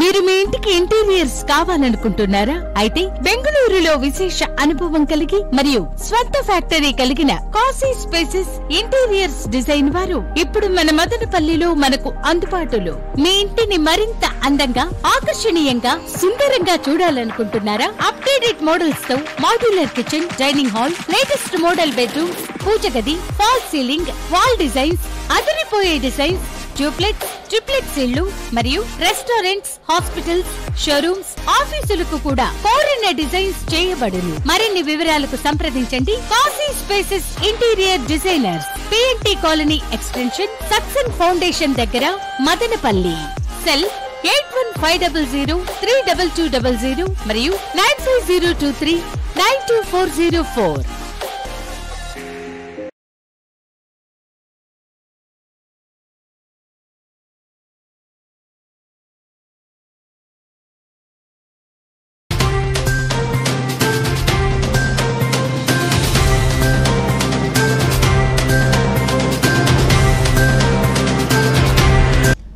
మీరు మీ ఇంటికి ఇంటీరియర్స్ కావాలనుకుంటున్నారా? అయితే బెంగళూరులో విశేష అనుభవం కలిగి మరియు స్వంత ఫ్యాక్టరీ కలిగిన కాశీ స్పేసెస్ ఇంటీరియర్స్ డిజైన్ వారు ఇప్పుడు మన మదనపల్లిలో మనకు అందుబాటులో. మీ ఇంటిని మరింత అందంగా, ఆకర్షణీయంగా, సుందరంగా చూడాలనుకుంటున్నారా? అప్డేటెడ్ మోడల్స్ తో modular kitchen, dining hall, latest model bedrooms, పూజ గది, ఫాల్ సీలింగ్, వాల్ డిజైన్స్, అదిరిపోయే డిజైన్స్, డూప్లెక్స్, ట్రిప్లెక్స్ ఇళ్లు మరియు రెస్టారెంట్స్, హాస్పిటల్స్, షోరూమ్స్, ఆఫీసులకు కూడా కోరిన డిజైన్స్ చేయబడును. మరిన్ని వివరాలకు సంప్రదించండి Kashi spaces interior designers, PNT colony extension, సక్సెన్ ఫౌండేషన్ దగ్గర, మదనపల్లి. సెల్ 8150032200 మరియు 9502392404.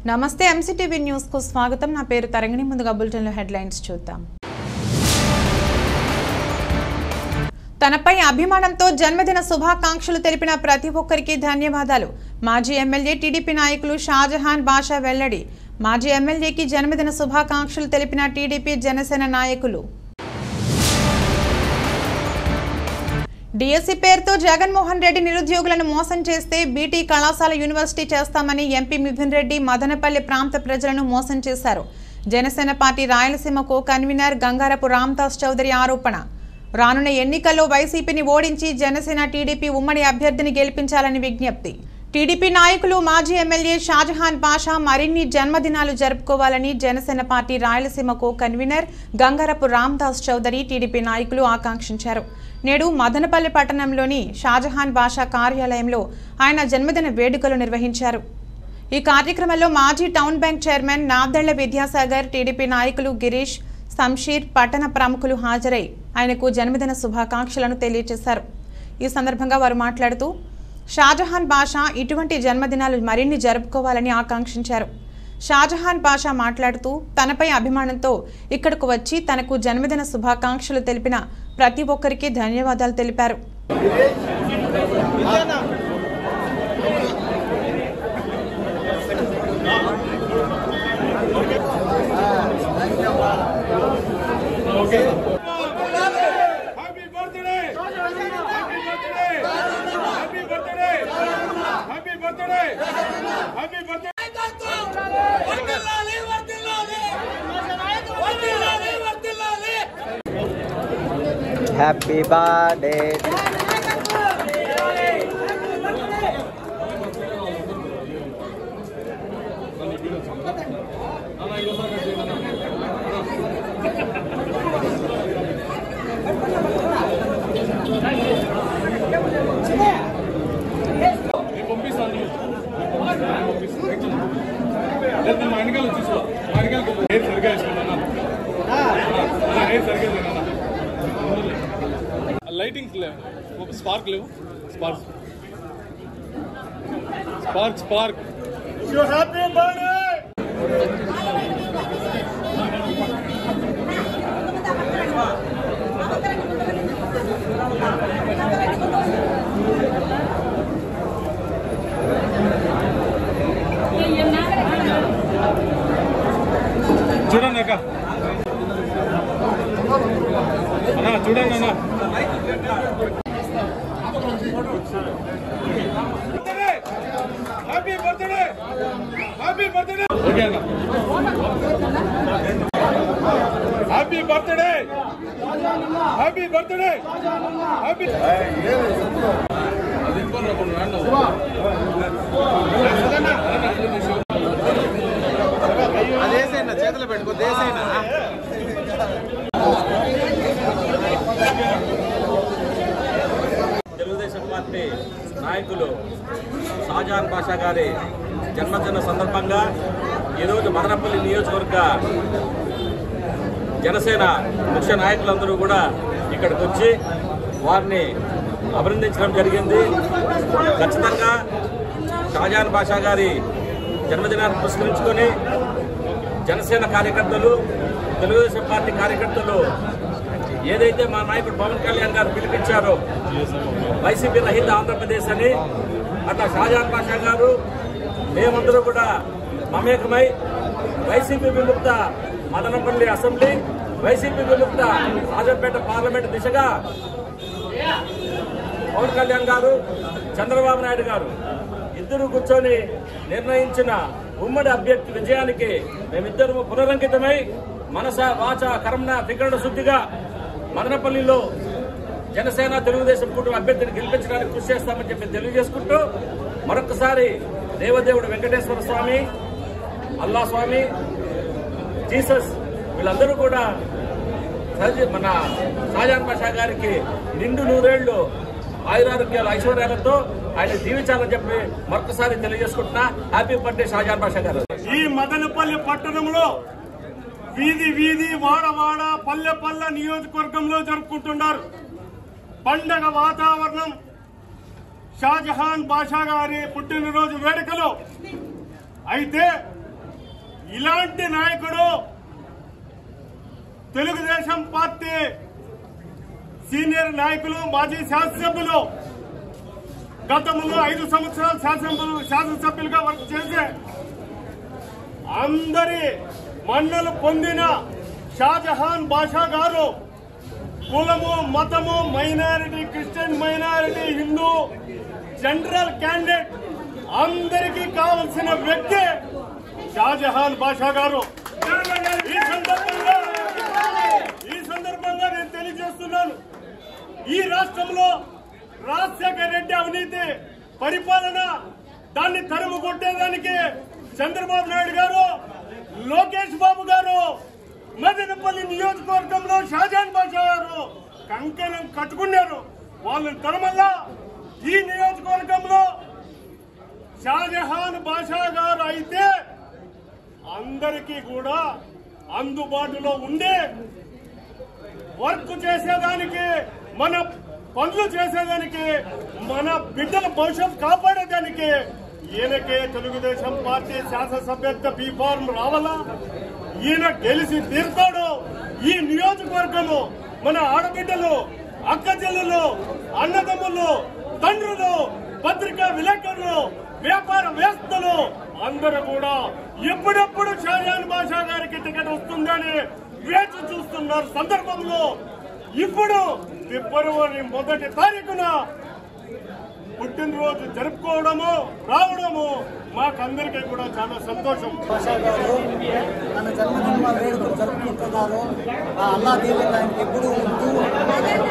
నమస్తే, ఎంసీటీవీ న్యూస్ కు స్వాగతం. నా పేరు తరంగిణి. ముందుగా బులెటిన్ లో హెడ్లైన్స్ చూద్దాం. తనపై అభిమానంతో జన్మదిన శుభాకాంక్షలు తెలిపిన ప్రతి ఒక్కరికి ధన్యవాదాలు. మాజీ ఎమ్మెల్యే టీడీపీ నాయకులు షాజహాన్ బాషా వెల్లడి. మాజీ ఎమ్మెల్యేకి జన్మదిన శుభాకాంక్షలు తెలిపిన టీడీపీ జనసేన నాయకులు. డిఎస్సీ పేరుతో జగన్మోహన్ రెడ్డి నిరుద్యోగులను మోసం చేస్తే బీటీ కళాశాల యూనివర్సిటీ చేస్తామని ఎంపీ మిథున్ రెడ్డి మదనపల్లి ప్రాంత ప్రజలను మోసం చేశారు. Janasena party Rayalaseema co convener Gangarapu Ramadas Chowdary ఆరోపణ. రానున్న ఎన్నికల్లో వైసీపీని ఓడించి జనసేన టీడీపీ ఉమ్మడి అభ్యర్థిని గెలిపించాలని విజ్ఞప్తి. టీడీపీ నాయకులు మాజీ ఎమ్మెల్యే షాజహాన్ బాషా మరిన్ని జన్మదినాలు జరుపుకోవాలని Janasena party Rayalaseema co convener Gangarapu Ramadas Chowdary TDP నాయకులు ఆకాంక్షించారు. నేడు మదనపల్లి పట్టణంలోని షాజహాన్ బాషా కార్యాలయంలో ఆయన జన్మదిన వేడుకలు నిర్వహించారు. ఈ కార్యక్రమంలో మాజీ town bank chairman Nadella Vidyasagar, TDP నాయకులు గిరీష్, సంషీర్, పట్టణ ప్రముఖులు హాజరై ఆయనకు జన్మదిన శుభాకాంక్షలను తెలియజేశారు. ఈ సందర్భంగా వారు మాట్లాడుతూ షాజహాన్ బాషా ఇటువంటి జన్మదినాలు మరిన్ని జరుపుకోవాలని ఆకాంక్షించారు. షాజహాన్ బాషా మాట్లాడుతూ తనపై అభిమానంతో ఇక్కడకు వచ్చి తనకు జన్మదిన శుభాకాంక్షలు తెలిపిన ప్రతి ఒక్కరికి ధన్యవాదాలు తెలిపారు. Happy birthday. లైటింగ్ స్పార్క్ లేవు. Spark happy birthday. చూడండి అక్క, అన్నా చూడండి అన్న. Happy birthday, happy birthday. Okay అన్న, happy birthday, happy birthday, happy. అదేసైనా చేతులు పెట్టుకో, దేశైనా. తెలుగుదేశం పార్టీ నాయకులు షాజహాన్ బాషా గారి జన్మదిన సందర్భంగా ఈరోజు మదనపల్లి నియోజకవర్గ జనసేన ముఖ్య నాయకులందరూ కూడా ఇక్కడికి వచ్చి వారిని అభినందించడం జరిగింది. ఖచ్చితంగా షాజహాన్ బాషా గారి జన్మదినాన్ని పురస్కరించుకొని జనసేన కార్యకర్తలు, తెలుగుదేశం పార్టీ కార్యకర్తలు ఏదైతే మా నాయకుడు పవన్ కళ్యాణ్ గారు పిలిపించారో వైసీపీ రహిత ఆంధ్రప్రదేశ్ అని, అట్లా షాజహాన్ బాషా గారు మేమందరూ కూడా మమేకమై వైసీపీ విముక్త మదనపల్లి అసెంబ్లీ, వైసీపీ విముక్త రాజంపేట పార్లమెంట్ దిశగా పవన్ కళ్యాణ్ గారు, చంద్రబాబు నాయుడు గారు ఇద్దరు కూర్చొని నిర్ణయించిన ఉమ్మడి అభ్యర్థి విజయానికి మేమిద్దరము పునరంకితమై మనస వాచ కర్మణ త్రికరణ శుద్ధిగా మదనపల్లిలో జనసేన తెలుగుదేశం కూటమి అభ్యర్థిని గెలిపించడానికి కృషి చేస్తామని చెప్పి తెలియజేసుకుంటూ మరొకసారి దేవదేవుడు వెంకటేశ్వర స్వామి, అల్లా స్వామి, జీసస్ వీళ్ళందరూ కూడా మన షాజహాన్ బాషా గారికి నిండు 100 ఏళ్లు ఆయురారోగ్యాలు ఐశ్వర్యాలతో ఆయన జీవించాలని చెప్పి మరొకసారి తెలియజేసుకుంటున్నా. హ్యాపీ బర్త్డే షాజహాన్ బాషా గారు. ఈ మదనపల్లి పట్టణంలో వీధి వీధి, వాడవాడ, పల్లె పల్లె నియోజకవర్గంలో జరుపుకుంటున్నారు. పండగ వాతావరణం. షాజహాన్ బాషా గారి పుట్టినరోజు వేడుకలు. అయితే ఇలాంటి నాయకుడు తెలుగుదేశం పార్టీ సీనియర్ నాయకులు, మాజీ శాసనసభ్యులు, గతంలో 5 సంవత్సరాలు శాసనసభ్యులుగా వర్క్ చేసే అందరి మన్నలు పొందిన షాజహాన్ బాషా గారు కులము, మతము, minority, Christian minority, Hindu, general candidate అందరికీ కావలసిన వ్యక్తి షాజహాన్ బాషా గారు. ఈ సందర్భంగా నేను తెలియజేస్తున్నాను, ఈ రాష్ట్రంలో రాజశేఖర రెడ్డి అవినీతి పరిపాలన దాన్ని తరుము కొట్టేదానికి చంద్రబాబు నాయుడు గారు, లోకేష్ బాబు గారు మదనపల్లి నియోజకవర్గంలో షాజహాన్ బాషా గారు కంకణం కట్టుకున్నారు. వాళ్ళని తరమల్లా ఈ నియోజకవర్గంలో షాజహాన్ బాషా గారు అయితే అందరికీ కూడా అందుబాటులో ఉండే వర్క్ చేసేదానికి, మన పనులు చేసేదానికి, మన బిడ్డల భవిష్యత్తు కాపాడేదానికి ఈయనకే తెలుగుదేశం పార్టీ శాసనసభ్యత్వ బీఫార్మ్ రావాలా. ఈయన గెలిచి తీరుతాడు. ఈ నియోజకవర్గము మన ఆడబిడ్డలు, అక్క చెల్లెలు, అన్నదమ్ములు, తండ్రులు, పత్రికా విలేకరులు, వ్యాపారవేత్తలు అందరూ కూడా ఎప్పుడెప్పుడు షాజహాన్ బాషా గారికి టికెట్ వస్తుందని వేచి చూస్తున్నారు సందర్భంలో ఇప్పుడు ఫిబ్రవరి 1వ తారీఖున పుట్టినరోజు జరుపుకోవడము, రావడము మాకందరికీ కూడా చాలా సంతోషం. బాషా గారు తన జన్మదిన వేడుకలు జరుపుకుంటున్నారు. ఆ అల్లా దీవెన ఆయనకి ఎప్పుడు ఉంటూ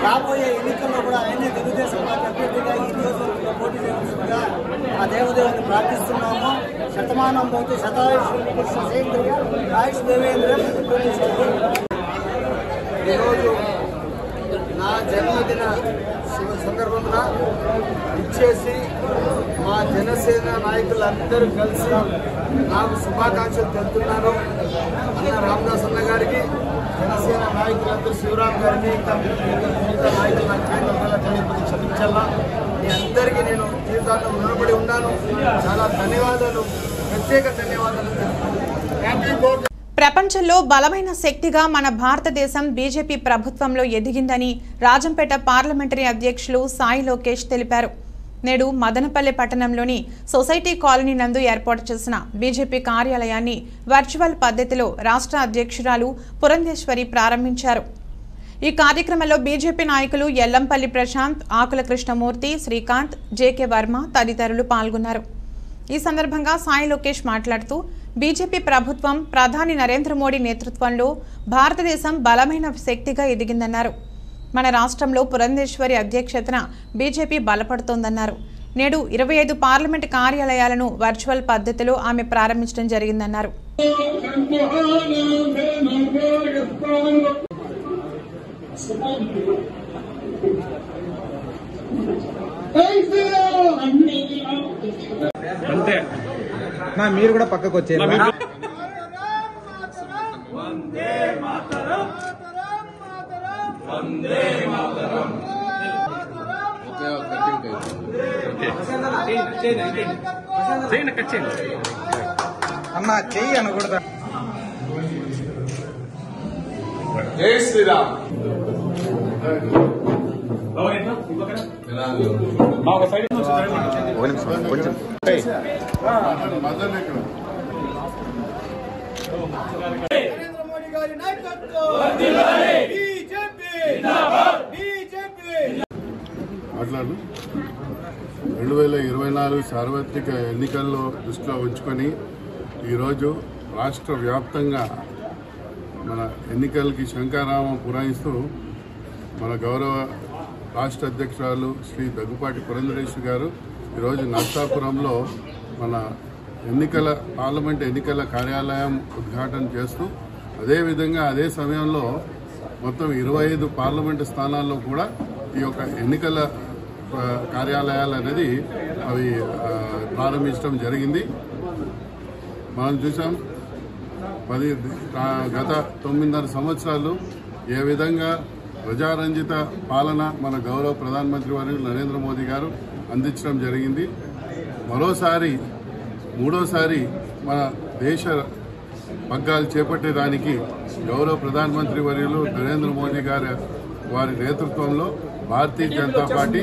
రాబోయే ఎన్నికల్లో కూడా ఆయనే తెలుగుదేశం పార్టీ అభ్యర్థిగా ఈ నియోజకవర్గంలో పోటీ చేయాల్సిందిగా ఆ దేవదేవుని ప్రార్థిస్తున్నాము. శతమానం పోతే ఆయుష్ దేవేంద్ర. ఈరోజు నా జన్మదిన సందర్భంగా ఇచ్చేసి మా జనసేన నాయకులందరూ కలిసి నాకు శుభాకాంక్షలు తెలుపుతున్నారు. అన్న రామదాస్ అన్న గారికి, జనసేన నాయకులందరూ శివరాం గారికి, ఇంకా మిగతా నాయకులు నాకు తెలియదు క్షమించాలా. మీ అందరికీ నేను జీవితాంతం రుణపడి ఉన్నాను. చాలా ధన్యవాదాలు, ప్రత్యేక ధన్యవాదాలు. ప్రపంచంలో బలమైన శక్తిగా మన భారతదేశం బీజేపీ ప్రభుత్వంలో ఎదిగిందని రాజంపేట పార్లమెంటరీ అధ్యక్షులు సాయి లోకేష్ తెలిపారు. నేడు మదనపల్లి పట్టణంలోని సొసైటీ కాలనీ నందు ఏర్పాటు చేసిన బీజేపీ కార్యాలయాన్ని వర్చువల్ పద్ధతిలో రాష్ట్ర అధ్యక్షురాలు పురంధేశ్వరి ప్రారంభించారు. ఈ కార్యక్రమంలో బీజేపీ నాయకులు ఎల్లంపల్లి ప్రశాంత్, ఆకుల కృష్ణమూర్తి, శ్రీకాంత్, జేకే వర్మ తదితరులు పాల్గొన్నారు. ఈ సందర్భంగా సాయి లోకేష్ మాట్లాడుతూ బీజేపీ ప్రభుత్వం ప్రధాని నరేంద్ర మోడీ నేతృత్వంలో భారతదేశం బలమైన శక్తిగా ఎదిగిందన్నారు. మన రాష్ట్రంలో పురంధేశ్వరి అధ్యక్షతన బీజేపీ బలపడుతోందన్నారు. నేడు 25 పార్లమెంట్ కార్యాలయాలను వర్చువల్ పద్ధతిలో ఆమె ప్రారంభించడం జరిగిందన్నారు. అంతే నా మీరు కూడా పక్కకు వచ్చేది. అన్న చెయ్యి అనకూడదా? జై శ్రీరామ్. నరేంద్ర మోడీ గారి నాయకత్వం. మాట్లాడు 2024 సార్వత్రిక ఎన్నికల్లో దృష్టిలో ఉంచుకొని ఈరోజు రాష్ట్ర వ్యాప్తంగా మన ఎన్నికలకి శంఖారావం పురాయిస్తూ మన గౌరవ రాష్ట్ర అధ్యక్షురాలు శ్రీ దగ్గుపాటి పురంధరేశ్వరి గారు ఈరోజు నర్సాపురంలో మన పార్లమెంట్ ఎన్నికల కార్యాలయం ఉద్ఘాటన చేస్తూ అదేవిధంగా అదే సమయంలో మొత్తం 25 పార్లమెంటు స్థానాల్లో కూడా ఈ యొక్క ఎన్నికల కార్యాలయాలు అనేది అవి ప్రారంభించడం జరిగింది. మనం చూసాం గత 9.5 సంవత్సరాలు ఏ విధంగా ప్రజారంజిత పాలన మన గౌరవ ప్రధానమంత్రి వర్యులు నరేంద్ర మోదీ గారు అందించడం జరిగింది. మూడోసారి మన దేశ పగ్గాలు చేపట్టేదానికి గౌరవ ప్రధానమంత్రి వర్యులు నరేంద్ర మోదీ గారి వారి నేతృత్వంలో భారతీయ జనతా పార్టీ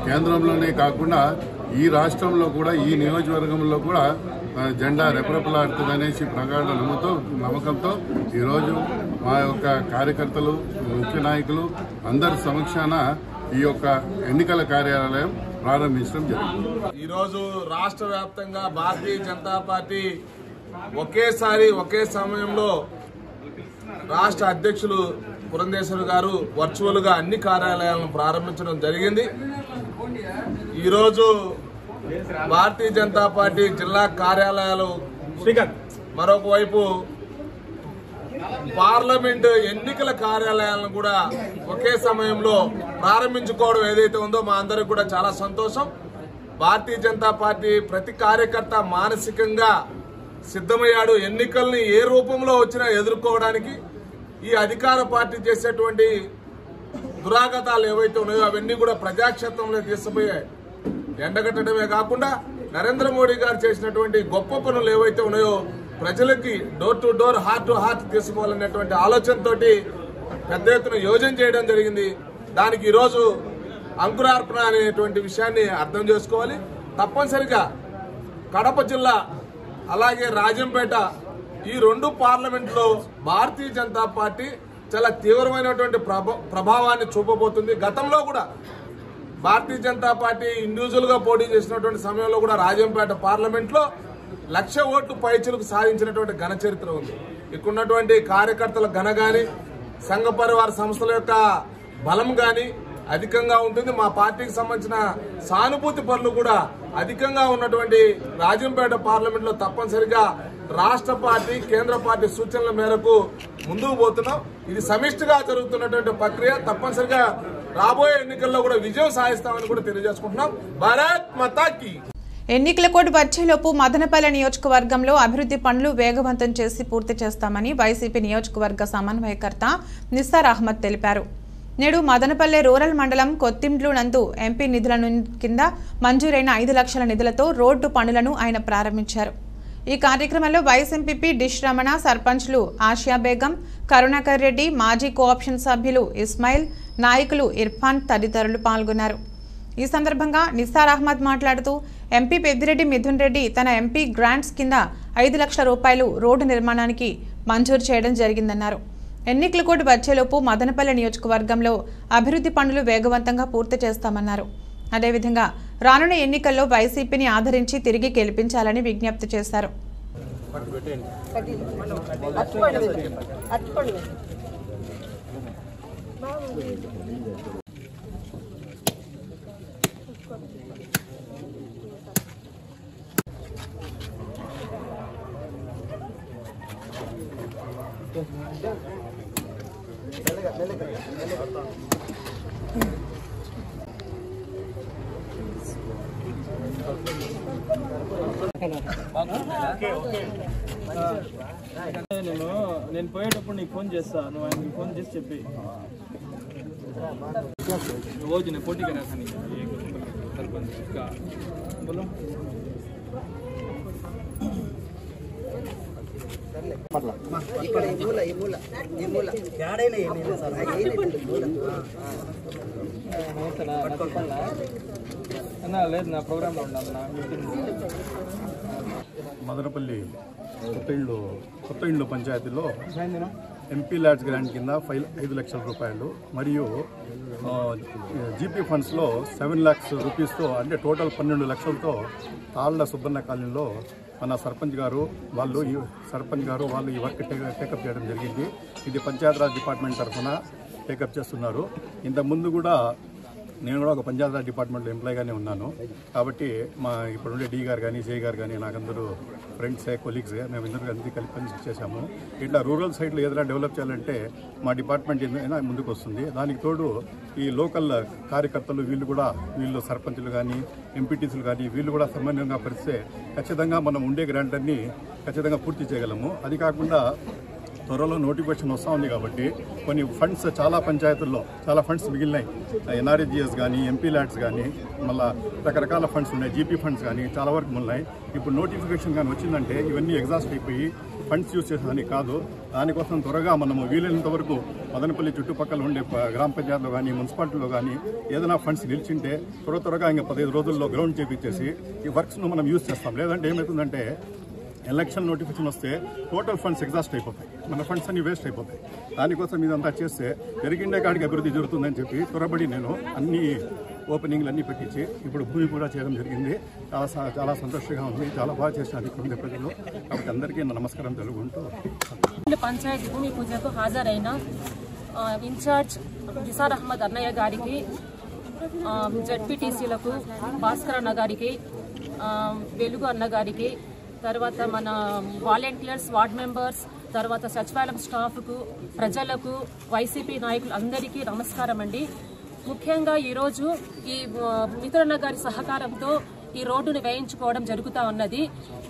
కేంద్రంలోనే కాకుండా ఈ రాష్ట్రంలో కూడా ఈ నియోజకవర్గంలో కూడా జెండా రెపరెపలాడుతుందనేసి ప్రగాఢ నమ్మకంతో ఈరోజు మా యొక్క కార్యకర్తలు ముఖ్య నాయకులు అందరి సమక్షాన ఈ యొక్క ఎన్నికల కార్యాలయం ప్రారంభించడం జరిగింది. ఈరోజు రాష్ట్ర వ్యాప్తంగా భారతీయ జనతా పార్టీ ఒకేసారి ఒకే సమయంలో రాష్ట్ర అధ్యక్షులు పురంధేశ్వరి గారు వర్చువల్ గా అన్ని కార్యాలయాలను ప్రారంభించడం జరిగింది. ఈరోజు భారతీయ జనతా పార్టీ జిల్లా కార్యాలయాలు, మరొక వైపు పార్లమెంట్ ఎన్నికల కార్యాలయాలను కూడా ఒకే సమయంలో ప్రారంభించుకోవడం ఏదైతే ఉందో మా అందరికి కూడా చాలా సంతోషం. భారతీయ జనతా పార్టీ ప్రతి కార్యకర్త మానసికంగా సిద్ధమయ్యాడు. ఎన్నికల్ని ఏ రూపంలో వచ్చినా ఎదుర్కోవడానికి ఈ అధికార పార్టీ చేసేటువంటి దురాగతాలు ఏవైతే ఉన్నాయో అవన్నీ కూడా ప్రజాక్షేత్రంలో తీసుకుపోయాయి. ఎండగట్టడమే కాకుండా నరేంద్ర మోడీ గారు చేసినటువంటి గొప్ప పనులు ఏవైతే ఉన్నాయో ప్రజలకి door to door, heart to heart తీసుకోవాలనేటువంటి ఆలోచనతోటి పెద్ద ఎత్తున యోజన చేయడం జరిగింది. దానికి ఈరోజు అంకురార్పణ అనేటువంటి విషయాన్ని అర్థం చేసుకోవాలి. తప్పనిసరిగా కడప జిల్లా అలాగే రాజంపేట ఈ 2 పార్లమెంట్లో భారతీయ జనతా పార్టీ చాలా తీవ్రమైనటువంటి ప్రభావాన్ని చూపబోతుంది. గతంలో కూడా భారతీయ జనతా పార్టీ ఇండివిజువల్ గా పోటీ చేసినటువంటి సమయంలో కూడా రాజంపేట పార్లమెంట్ లో 1,00,000 ఓట్లు పైచులకు సాధించినటువంటి ఘన చరిత్ర ఉంది. ఇక్కడున్నటువంటి కార్యకర్తల ఘన గాని, సంఘ పరివార సంస్థల యొక్క బలం గాని అధికంగా ఉంటుంది. మా పార్టీకి సంబంధించిన సానుభూతి పనులు కూడా అధికంగా ఉన్నటువంటి రాజంపేట పార్లమెంట్ లో తప్పనిసరిగా రాష్ట్ర పార్టీ, కేంద్ర పార్టీ సూచనల మేరకు ముందుకు పోతున్నాం. ఇది సమిష్టిగా జరుగుతున్నటువంటి ప్రక్రియ. తప్పనిసరిగా రాబోయే ఎన్నికల్లో కూడా విజయం సాధిస్తామని కూడా తెలియజేసుకుంటున్నాం. భారత్ మాతా కీ. ఎన్నికల కోడ్ వచ్చేలోపు మదనపల్లె నియోజకవర్గంలో అభివృద్ధి పనులు వేగవంతం చేసి పూర్తి చేస్తామని వైసీపీ నియోజకవర్గ సమన్వయకర్త నిస్సార్ అహ్మద్ తెలిపారు. నేడు మదనపల్లె రూరల్ మండలం కొత్తిండ్లు నందు ఎంపీ నిధుల కింద మంజూరైన 5 లక్షల నిధులతో రోడ్డు పనులను ఆయన ప్రారంభించారు. ఈ కార్యక్రమంలో వైస్ ఎంపీపీ డిష్ రమణ, సర్పంచ్లు ఆసియా బేగం, కరుణాకర్ రెడ్డి, మాజీ కోఆప్షన్ సభ్యులు ఇస్మాయిల్, నాయకులు ఇర్ఫాన్ తదితరులు పాల్గొన్నారు. ఈ సందర్భంగా నిస్సార్ అహ్మద్ మాట్లాడుతూ ఎంపీ పెద్దిరెడ్డి మిథున్ రెడ్డి తన ఎంపీ గ్రాంట్స్ కింద 5 లక్షల రూపాయలు రోడ్డు నిర్మాణానికి మంజూరు చేయడం జరిగిందన్నారు. ఎన్నికల కోడ్ వచ్చేలోపు మదనపల్లె నియోజకవర్గంలో అభివృద్ధి పనులు వేగవంతంగా పూర్తి చేస్తామన్నారు. అదేవిధంగా రానున్న ఎన్నికల్లో వైసీపీని ఆదరించి తిరిగి గెలిపించాలని విజ్ఞప్తి చేశారు. నేను పోయేటప్పుడు నీకు ఫోన్ చేస్తా, నువ్వు ఆయనకి ఫోన్ చేసి చెప్పి రోజు నేను పోటీ కదా ఇక్కడ ఈ మూల ఏడైనా ఏమైనా సార్ లేదు నా ప్రోగ్రాంలో ఉన్నాను నా మీటింగ్. మదనపల్లి కొత్త ఇండ్లు పంచాయతీలో ఎంపీ ల్యాడ్స్ గ్రాంట్ కింద 5 లక్షల రూపాయలు మరియు జీపీ ఫండ్స్లో 7 lakhs రూపీస్తో అంటే టోటల్ 12 లక్షలతో తాళ్ళ సుబ్బన్న కాలనీలో మన సర్పంచ్ గారు వాళ్ళు ఈ వర్క్ టేకప్ చేయడం జరిగింది. ఇది పంచాయతీరాజ్ డిపార్ట్మెంట్ తరఫున టేకప్ చేస్తున్నారు. ఇంతకుముందు కూడా నేను కూడా ఒక పంచాయతీరాజ్ డిపార్ట్మెంట్లో ఎంప్లాయీగానే ఉన్నాను. కాబట్టి మా ఇప్పుడుండే డీ గారు కానీ జే గారు కానీ నాకందరూ ఫ్రెండ్సే కొలీగ్సే, మేము అందరూ కలిసి పని చేశాము. ఇట్లా రూరల్ సైడ్లో ఏదైనా డెవలప్ చేయాలంటే మా డిపార్ట్మెంట్ ఏదైనా ముందుకు వస్తుంది. దానికి తోడు ఈ లోకల్ కార్యకర్తలు వీళ్ళు సర్పంచులు కానీ ఎంపీటీసీలు కానీ వీళ్ళు కూడా సమన్వయంగా పరిస్తే ఖచ్చితంగా మనం ఉండే గ్రాంట్ అన్ని ఖచ్చితంగా పూర్తి చేయగలము. అది కాకుండా త్వరలో నోటిఫికేషన్ వస్తూ ఉంది కాబట్టి కొన్ని ఫండ్స్ చాలా పంచాయతీల్లో చాలా ఫండ్స్ మిగిలినాయి. ఎన్ఆర్ఈజిఎస్ కానీ ఎంపీ ల్యాడ్స్ కానీ మళ్ళీ రకరకాల ఫండ్స్ ఉన్నాయి, జీపీ ఫండ్స్ కానీ చాలా వరకు ఉన్నాయి. ఇప్పుడు నోటిఫికేషన్ కానీ వచ్చిందంటే ఇవన్నీ ఎగ్జాస్ట్ అయిపోయి ఫండ్స్ యూజ్ చేసేదానికి కాదు. దానికోసం త్వరగా మనము వీలైనంత వరకు మదనపల్లి చుట్టుపక్కల ఉండే గ్రామ పంచాయతీలో కానీ మున్సిపాలిటీలో కానీ ఏదైనా ఫండ్స్ నిలిచింటే త్వరగా ఇంకా 15 రోజుల్లో గ్రౌండ్ చేపించేసి ఈ వర్క్స్ను మనం యూజ్ చేస్తాం. లేదంటే ఏమవుతుందంటే ఎలక్షన్ నోటిఫికేషన్ వస్తే టోటల్ ఫండ్స్ ఎగ్జాస్ట్ అయిపోతాయి, మన ఫండ్స్ అన్ని వేస్ట్ అయిపోతాయి. దానికోసం ఇదంతా చేస్తే పెరిగిండే కాడికి అభివృద్ధి జరుగుతుందని చెప్పి త్వరబడి నేను అన్ని ఓపెనింగ్లు అన్నీ పెట్టించి ఇప్పుడు భూమి కూడా చేయడం జరిగింది. చాలా సంతోషంగా ఉంది. చాలా బాగా చేశాను ఇక్కడ ప్రజలు. కాబట్టి అందరికీ నమస్కారం తెలుగుంటూ పంచాయతీ భూమి పూజకు హాజరైన ఇన్ఛార్జ్ నిసార్ అహ్మద్ అన్నయ్య గారికి, జెడ్పీటీసీలకు భాస్కర్ అన్న గారికి, వెలుగు అన్న గారికి, తర్వాత మన వాలంటీర్స్, వార్డ్ మెంబర్స్, తర్వాత సచివాలయం స్టాఫ్కు, ప్రజలకు, వైసీపీ నాయకులు అందరికీ నమస్కారం అండి. ముఖ్యంగా ఈరోజు ఈ మిత్రన్న గారి సహకారంతో ఈ రోడ్డును వేయించుకోవడం జరుగుతూ ఉన్నది.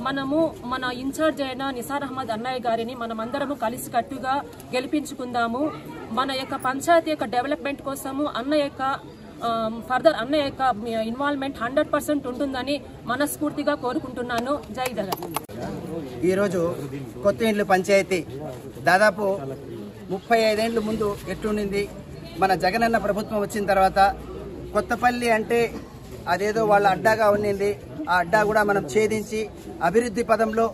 మనము మన ఇన్ఛార్జ్ అయిన నిసార్ అహ్మద్ అన్నయ్య గారిని మనమందరము కలిసికట్టుగా గెలిపించుకుందాము. మన యొక్క పంచాయతీ యొక్క డెవలప్మెంట్ కోసము ఫర్దర్ అన్న యొక్క ఇన్వాల్వ్మెంట్ 100% ఉంటుందని మనస్ఫూర్తిగా కోరుకుంటున్నాను. జై జగన్. ఈరోజు కొత్త ఇండ్లు పంచాయతీ దాదాపు 35 ఏళ్ల ముందు ఎట్లుండింది. మన జగనన్న ప్రభుత్వం వచ్చిన తర్వాత కొత్తపల్లి అంటే అదేదో వాళ్ళ అడ్డాగా ఉండింది. ఆ అడ్డా కూడా మనం ఛేదించి అభివృద్ధి పదంలో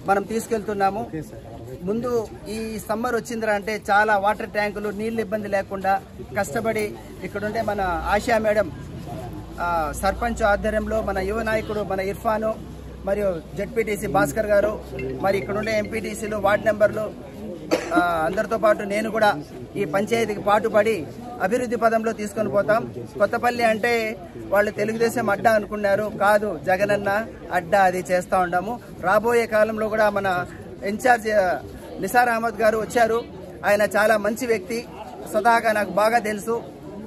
మనం తీసుకెళ్తున్నాము. ముందు ఈ సమ్మర్ వచ్చిందిరా అంటే చాలా వాటర్ ట్యాంకులు, నీళ్ళు ఇబ్బంది లేకుండా కష్టపడి ఇక్కడుండే మన ఆశా మేడం సర్పంచ్ ఆధ్వర్యంలో మన యువ నాయకుడు మన ఇర్ఫాను మరియు జెడ్పీటీసీ భాస్కర్ గారు, మరి ఇక్కడుండే ఎంపీటీసీలు, వార్డు మెంబర్లు అందరితో పాటు నేను కూడా ఈ పంచాయతీకి పాటుపడి అభివృద్ధి పదంలో తీసుకొని పోతాం. కొత్తపల్లి అంటే వాళ్ళు తెలుగుదేశం అడ్డా అనుకున్నారు, కాదు జగనన్న అడ్డా, అది చేస్తూ ఉంటాము. రాబోయే కాలంలో కూడా మన ఇన్ఛార్జ్ నిసార్ అహ్మద్ గారు వచ్చారు. ఆయన చాలా మంచి వ్యక్తి, స్వతహాగా నాకు బాగా తెలుసు.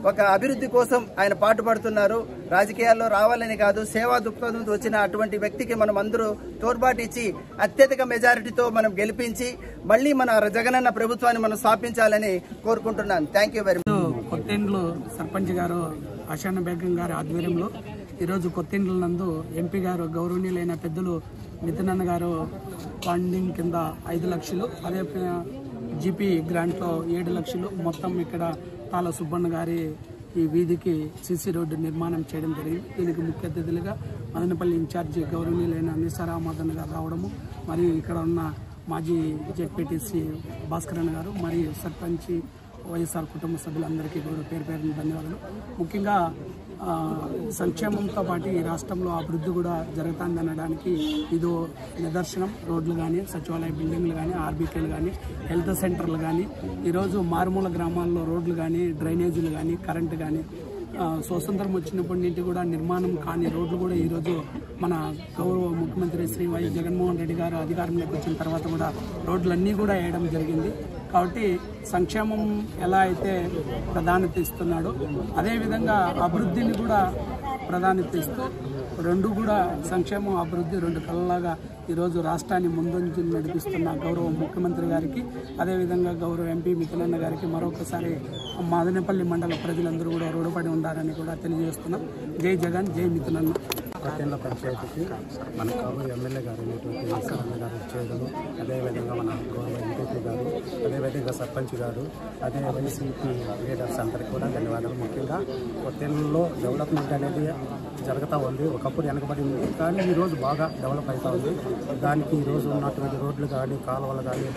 ఒక అభివృద్ధి కోసం ఆయన పాటుపడుతున్నారు. రాజకీయాల్లో రావాలని కాదు, సేవా దృక్పథంతో వచ్చిన అటువంటి వ్యక్తికి మనం అందరూ తోడ్పాటు ఇచ్చి అత్యధిక మెజారిటీతో మనం గెలిపించి మళ్ళీ మన జగనన్న ప్రభుత్వాన్ని మనం స్థాపించాలని కోరుకుంటున్నాను. Thank you very much. కొత్తెండ్లు సర్పంచ్ గారు ఆషానా బేగం గారి ఆధ్వర్యంలో ఈరోజు కొత్తెండ్ల నందు ఎంపీ గారు గౌరవనీయులైన పెద్దలు మిథునన్న గారు ఫండింగ్ కింద 5 లక్షలు, అదే జీపీ గ్రాంట్లో 7 లక్షలు, మొత్తం ఇక్కడ తాళ సుబ్బన్న గారి ఈ వీధికి సిసి రోడ్డు నిర్మాణం చేయడం జరిగింది. దీనికి ముఖ్య అతిథులుగా మదనపల్లి ఇన్ఛార్జి గౌరవనీయులైన నిసార్ అహ్మద్ అన్న గారు రావడము, మరియు ఇక్కడ ఉన్న మాజీ జెడ్పీటీసీ భాస్కర్ అన్న గారు, మరియు సర్పంచ్ వైఎస్ఆర్ కుటుంబ సభ్యులందరికీ కూడా పేరు పేరున ధన్యవాదాలు. ముఖ్యంగా సంక్షేమంతో పాటు ఈ రాష్ట్రంలో అభివృద్ధి కూడా జరుగుతుందనడానికి ఇదో నిదర్శనం. రోడ్లు కానీ, సచివాలయ బిల్డింగ్లు కానీ, ఆర్బీకేలు కానీ, హెల్త్ సెంటర్లు కానీ, ఈరోజు మారుమూల గ్రామాల్లో రోడ్లు కానీ, డ్రైనేజీలు కానీ, కరెంటు కానీ, స్వతంత్రం వచ్చినప్పటి నుండి కూడా నిర్మాణం కాని రోడ్లు కూడా ఈరోజు మన గౌరవ ముఖ్యమంత్రి శ్రీ వైఎస్ జగన్మోహన్ రెడ్డి గారు అధికారంలోకి వచ్చిన తర్వాత కూడా రోడ్లన్నీ కూడా వేయడం జరిగింది. కాబట్టి సంక్షేమం ఎలా అయితే ప్రాధాన్యత ఇస్తున్నాడో అదేవిధంగా అభివృద్ధిని కూడా ప్రాధాన్యత ఇస్తూ రెండు కూడా సంక్షేమం, అభివృద్ధి రెండు కళ్ళలాగా ఈరోజు రాష్ట్రాన్ని ముందుంచి నడిపిస్తున్న గౌరవ ముఖ్యమంత్రి గారికి, అదేవిధంగా గౌరవ ఎంపీ మిథునన్న గారికి మరొకసారి మదనపల్లి మండల ప్రజలందరూ కూడా రుణపడి ఉండాలని కూడా తెలియజేస్తున్నాం. జై జగన్, జై మిథునన్న. కొత్తెండ్ల పంచాయతీకి మన కాబోయే ఎమ్మెల్యే గారు అయినటువంటి ఈశ్వరన్న గారు చేయడము, అదేవిధంగా మన గౌరవ ఎంపీ గారు, అదేవిధంగా సర్పంచ్ గారు, అదే వైసీపీ లీడర్స్ అందరికీ కూడా ధన్యవాదాలు. ముఖ్యంగా కొత్తెండ్లలో డెవలప్మెంట్ అనేది జరుగుతూ ఉంది. ఒకప్పుడు వెనకబడి ఉంది, కానీ ఈరోజు బాగా డెవలప్ అవుతూ ఉంది. దానికి ఈరోజు ఉన్నటువంటి రోడ్లు కానీ, కాలువలు కానీ,